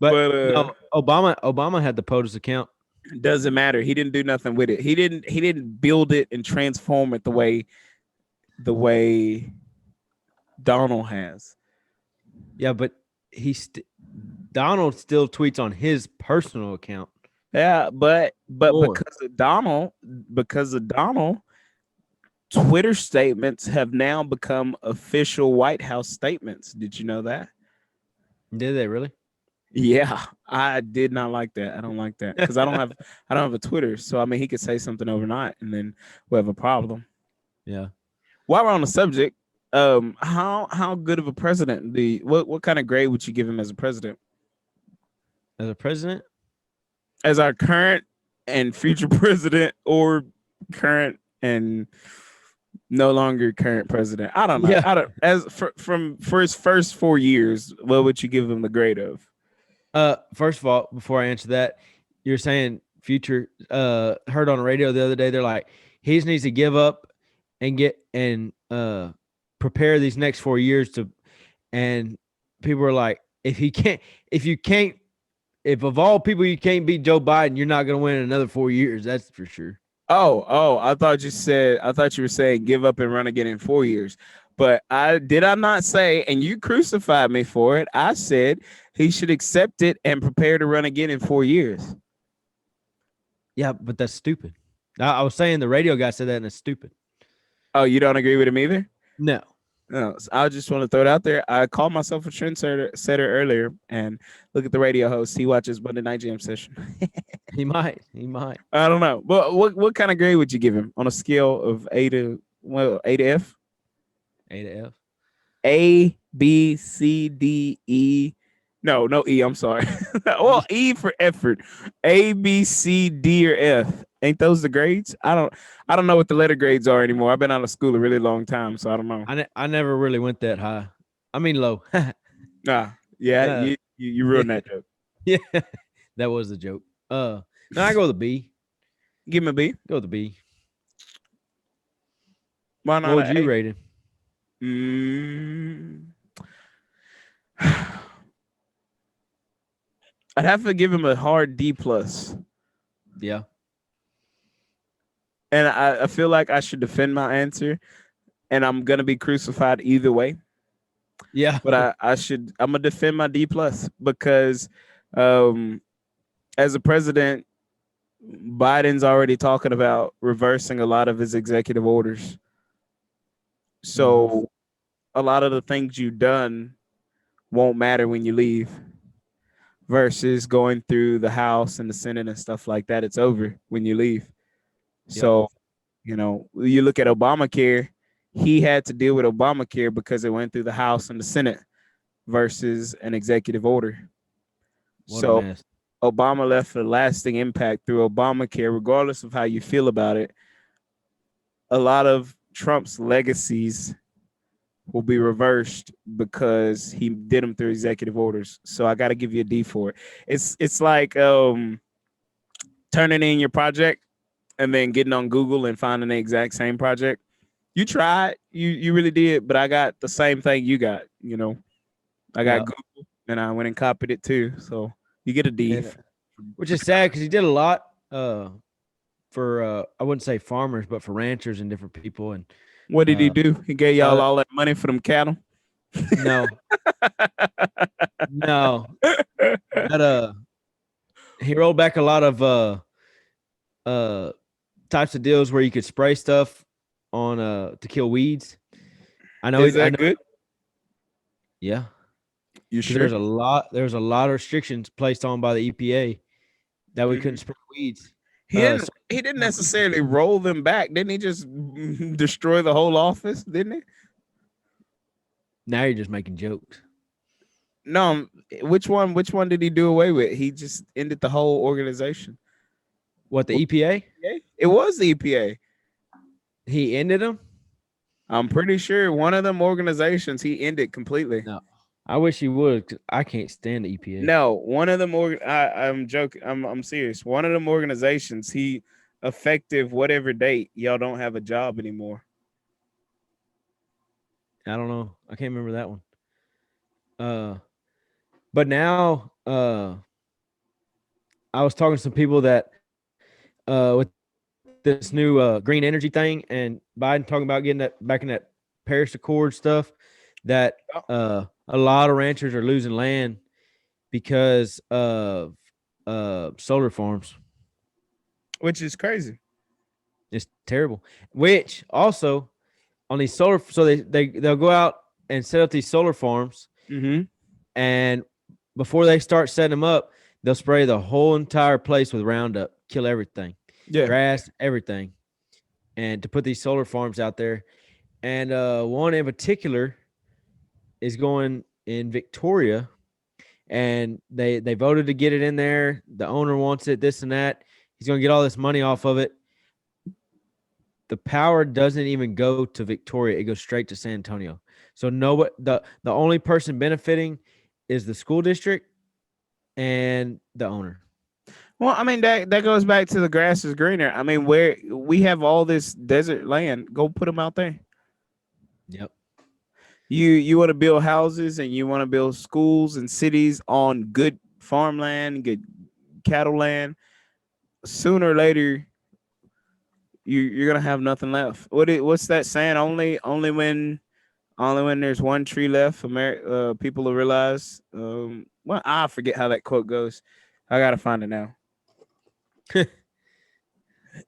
But But no, Obama had the POTUS account. it doesn't matter. He didn't do nothing with it. He didn't build it and transform it the way Donald has. Yeah, but Donald still tweets on his personal account. Yeah, but More. because of Donald, Twitter statements have now become official White House statements. Did you know that? Did they really? Yeah, I did not like that. I don't like that because I don't have a Twitter. So I mean, he could say something overnight, and then we have a problem. Yeah. While we're on the subject, how good of a president? What kind of grade would you give him as a president? As a president? As our current and future president, or current and no longer current president? I don't know. Yeah. I don't for his first 4 years, what would you give him the grade of? First of all, before I answer that, you're saying future. Heard on the radio the other day, they're like, he just needs to give up and prepare these next 4 years to. And people are like, if of all people you can't beat Joe Biden, you're not going to win another 4 years. That's for sure. Oh, I thought you were saying give up and run again in 4 years. But I not say, and you crucified me for it. I said he should accept it and prepare to run again in 4 years. Yeah, but that's stupid. I was saying the radio guy said that, and it's stupid. Oh, you don't agree with him either? No. No, so I just want to throw it out there. I called myself a trendsetter earlier, and look at the radio host. He watches Monday Night Jam Session. He might. I don't know. But what kind of grade would you give him on a scale of A to F? A to F. A, B, C, D, E. No E. I'm sorry. Well, E for effort. A, B, C, D, or F. Ain't those the grades? I don't know what the letter grades are anymore. I've been out of school a really long time, so I don't know. I never really went that high. I mean low. Nah, yeah, you ruined that joke. Yeah, that was the joke. No, I go with a B. Give him a B. Go with a B. Why not? What would you rate him? I'd have to give him a hard D plus. Yeah. And I feel like I should defend my answer, and I'm gonna be crucified either way. Yeah. But I'm gonna defend my D plus because as a president, Biden's already talking about reversing a lot of his executive orders. So a lot of the things you've done won't matter when you leave versus going through the House and the Senate and stuff like that. It's over when you leave. So, you look at Obamacare, he had to deal with Obamacare because it went through the House and the Senate versus an executive order. So Obama left a lasting impact through Obamacare, regardless of how you feel about it. A lot of Trump's legacies will be reversed because he did them through executive orders. So I got to give you a D for it. It's like turning in your project and then getting on Google and finding the exact same project. You tried, you really did, but I got the same thing you got. I got Google and I went and copied it too. So you get a D. Which is sad because he did a lot. I wouldn't say farmers, but for ranchers and different people. And What did he uh, do? He gave y'all uh, all that money for them cattle. no, no, but he rolled back a lot of uh types of deals where you could spray stuff on to kill weeds. Is I that know, good? yeah, You because sure? there's a lot of restrictions placed on by the EPA that we couldn't Mhm. spray weeds. He didn't. So He didn't necessarily roll them back. Didn't he just destroy the whole office? Didn't he? now you're just making jokes. No. Which one? Which one did he do away with? He just ended the whole organization. What, the EPA? It was the EPA. He ended them. I'm pretty sure one of them organizations he ended completely. No, I wish he would. 'Cause I can't stand the EPA. No, one of them. I'm joking. I'm serious. One of them organizations he effective whatever date y'all don't have a job anymore. I don't know. I can't remember that one. But now, I was talking to some people that, with this new green energy thing, and Biden talking about getting that back in that Paris Accord stuff, that a lot of ranchers are losing land because of solar farms. Which is crazy. It's terrible. Which also on these solar, so they'll go out and set up these solar farms, Mm-hmm. and before they start setting them up, they'll spray the whole entire place with Roundup, kill everything, Yeah. grass, everything, and to put these solar farms out there. And one in particular is going in Victoria, and they voted to get it in there. The owner wants it, this and that. He's going to get all this money off of it. The power doesn't even go to Victoria; it goes straight to San Antonio. So the only person benefiting is the school district and the owner. Well, I mean that goes back to the grass is greener. I mean, where we have all this desert land, go put them out there. Yep. You want to build houses and you want to build schools and cities on good farmland, good cattle land. Sooner or later, you're gonna have nothing left. What's that saying? Only when there's one tree left, people will realize. Well, I forget how that quote goes. I gotta find it now.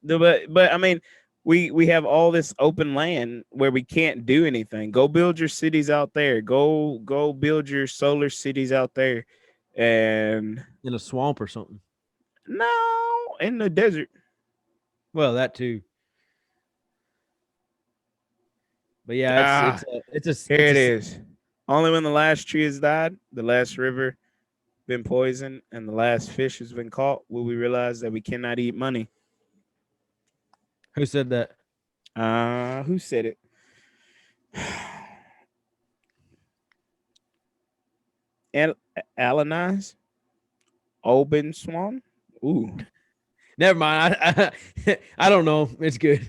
But I mean, we have all this open land where we can't do anything. Go build your cities out there. Go build your solar cities out there, and In a swamp or something. no, in the desert. Well, that too. But yeah, Ah, here it's it a is. Only when the last tree has died, the last river been poisoned, and the last fish has been caught, will we realize that we cannot eat money. who said that? Who said it? Alanize? Oben Swan? Ooh. Never mind. I don't know. It's good.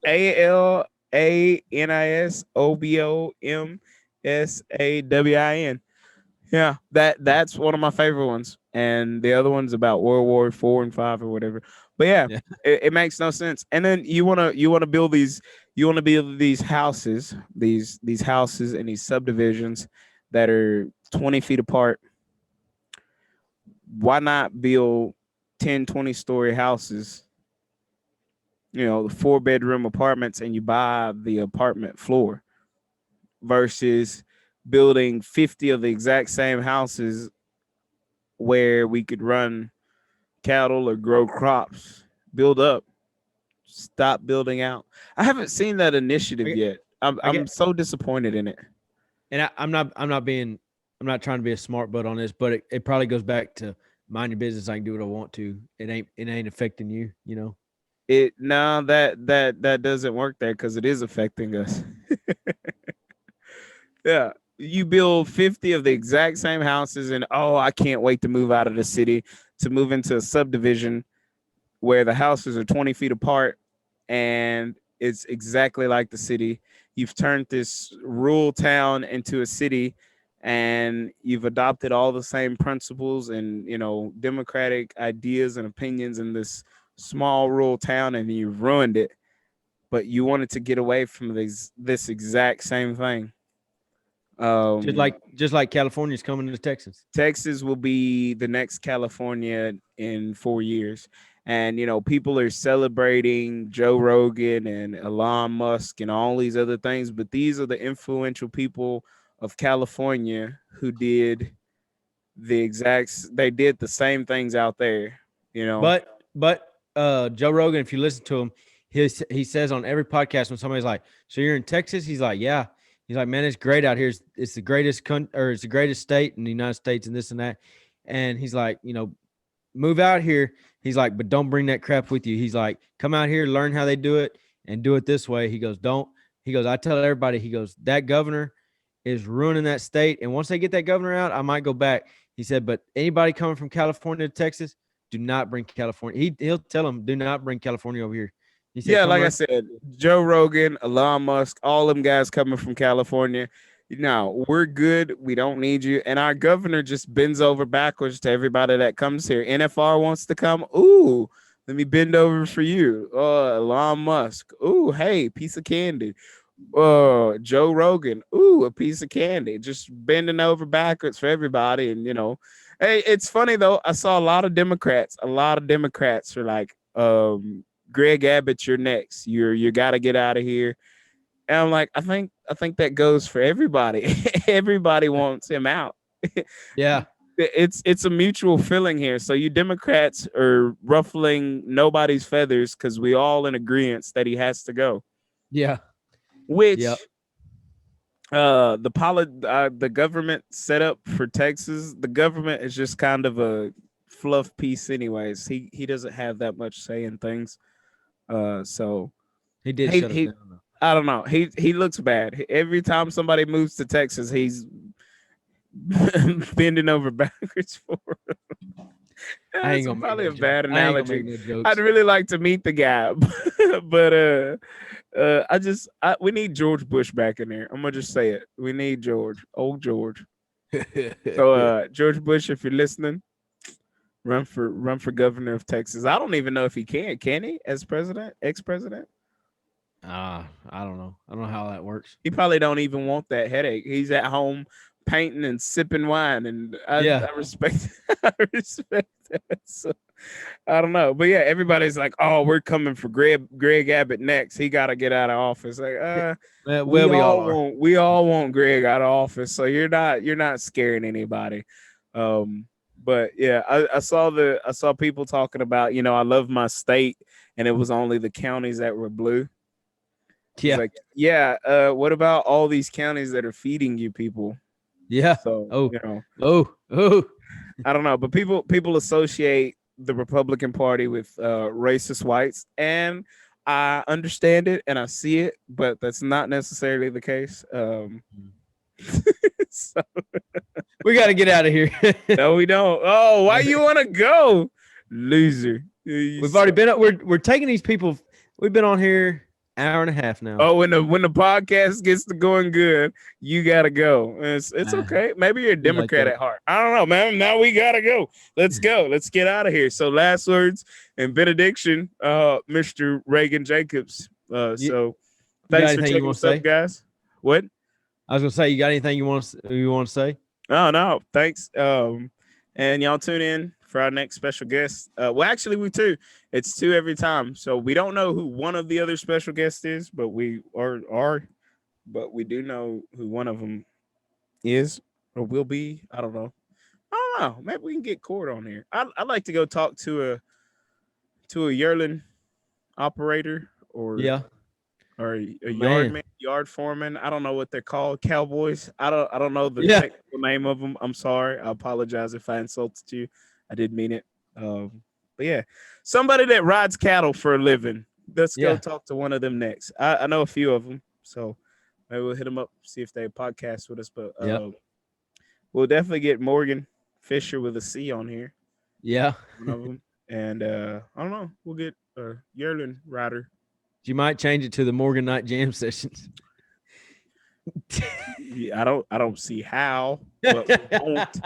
ALANISOBOMSAWIN. Yeah, that's one of my favorite ones, and the other one's about World War IV and V or whatever. But yeah, Yeah. it makes no sense. And then you wanna build these houses, these houses and these subdivisions that are 20 feet apart. Why not build 10, 20-story houses? The 4-bedroom apartments, and you buy the apartment floor versus building 50 of the exact same houses where we could run cattle or grow crops. Build up, stop building out. I haven't seen that I initiative get, yet. I'm I I'm get, so disappointed in it. and I'm not trying to be a smart butt on this, but it probably goes back to mind your business. I can do what I want to. It ain't affecting you, you know? It no that doesn't work there because it is affecting us. Yeah. You build 50 of the exact same houses, and oh, I can't wait to move out of the city to move into a subdivision where the houses are 20 feet apart and it's exactly like the city. You've turned this rural town into a city, and you've adopted all the same principles and democratic ideas and opinions in this small rural town and you ruined it, but you wanted to get away from this exact same thing. Um, Just like California's coming to Texas. Texas will be the next California in 4 years. And, people are celebrating Joe Rogan and Elon Musk and all these other things. But these are the influential people of California who did they did the same things out there, But Joe Rogan, if you listen to him, he says on every podcast when somebody's like, "So you're in Texas?" He's like, "Yeah." He's like, "Man, it's great out here. It's the greatest it's the greatest state in the United States, and this and that." And he's like, move out here. He's like, but don't bring that crap with you. He's like, come out here, learn how they do it, and do it this way. He goes, don't. He goes, I tell everybody. He goes, that governor is ruining that state, and once they get that governor out, I might go back. He said, but anybody coming from California to Texas, do not bring California. He'll tell them, do not bring California over here. He said, yeah, like I said, Joe Rogan, Elon Musk, all them guys coming from California. No, we're good. We don't need you. And our governor just bends over backwards to everybody that comes here. NFR wants to come. Ooh, let me bend over for you. Elon Musk. Ooh, hey, piece of candy. Joe Rogan. Ooh, a piece of candy. Just bending over backwards for everybody. And hey, it's funny though. I saw a lot of Democrats. A lot of Democrats are like, Greg Abbott, you're next. You got to get out of here. And I'm like, I think that goes for everybody. Everybody wants him out. yeah, It's a mutual feeling here. So you Democrats are ruffling nobody's feathers because we all in agreement that he has to go. yeah, Which yep. The government set up for Texas, the government is just kind of a fluff piece anyways. He doesn't have that much say in things. So He did he, shut us he down. I don't know. He looks bad. Every time somebody moves to Texas, he's bending over backwards for him. I ain't That's gonna probably a make no bad jokes. I ain't gonna analogy. make no I'd jokes. really like to meet the guy, but we need George Bush back in there. I'm gonna just say it. We need George, old George. So George Bush, if you're listening, run for governor of Texas. I don't even know if he can. Can he as president, ex-president? I don't know. I don't know how that works. He probably don't even want that headache. He's at home painting and sipping wine, and Yeah. I respect I respect that. So, I don't know, but yeah, everybody's like, "Oh, we're coming for Greg Abbott next. He got to get out of office." Like, Well, we all all are. want Greg out of office, so you're not scaring anybody. But yeah, I saw people talking about, I love my state, and it was only the counties that were blue. It's Yeah. like, yeah, what about all these counties that are feeding you people? Yeah. So, Oh. Oh. I don't know, but people associate the Republican Party with racist whites, and I understand it and I see it, but that's not necessarily the case. So, We got to get out of here. no, we don't. Oh, why you want to go, loser? We've already been up. We're taking these people. We've been on here hour and a half now. Oh, when the podcast gets to going good, you gotta go. It's okay. Maybe you're a Democrat at heart. I don't know, man. Now we gotta go. Let's go. Let's get out of here. So last words and benediction, Mr. Reagan Jacobs. So thanks for checking us up, guys. What? I was gonna say, you got anything you want to say? Oh no, thanks. And y'all tune in for our next special guest. Well, actually, it's two every time, so we don't know who one of the other special guests is, but we but we do know who one of them is or will be. I don't know. Maybe we can get Cord on here. I'd like to go talk to a yearling operator or a yard foreman. I don't know what they're called. Cowboys. I don't know the technical name of them. I'm sorry. I apologize if I insulted you. I did mean it. But yeah, somebody that rides cattle for a living. Let's go talk to one of them next. I know a few of them, so maybe we'll hit them up, see if they podcast with us. But we'll definitely get Morgan Fisher with a C on here. Yeah, one of them. And I don't know. We'll get a yearling rider. You might change it to the Morgan Night Jam sessions. Yeah, I don't see how, but we won't.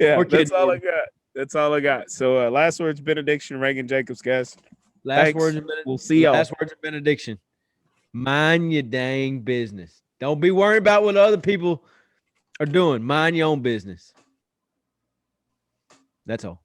Yeah, that's all I got. That's all I got. So last words, benediction, Reagan Jacobs, guys. Last Thanks. words of We'll see y'all. last words of benediction. Mind your dang business. Don't be worried about what other people are doing. Mind your own business. That's all.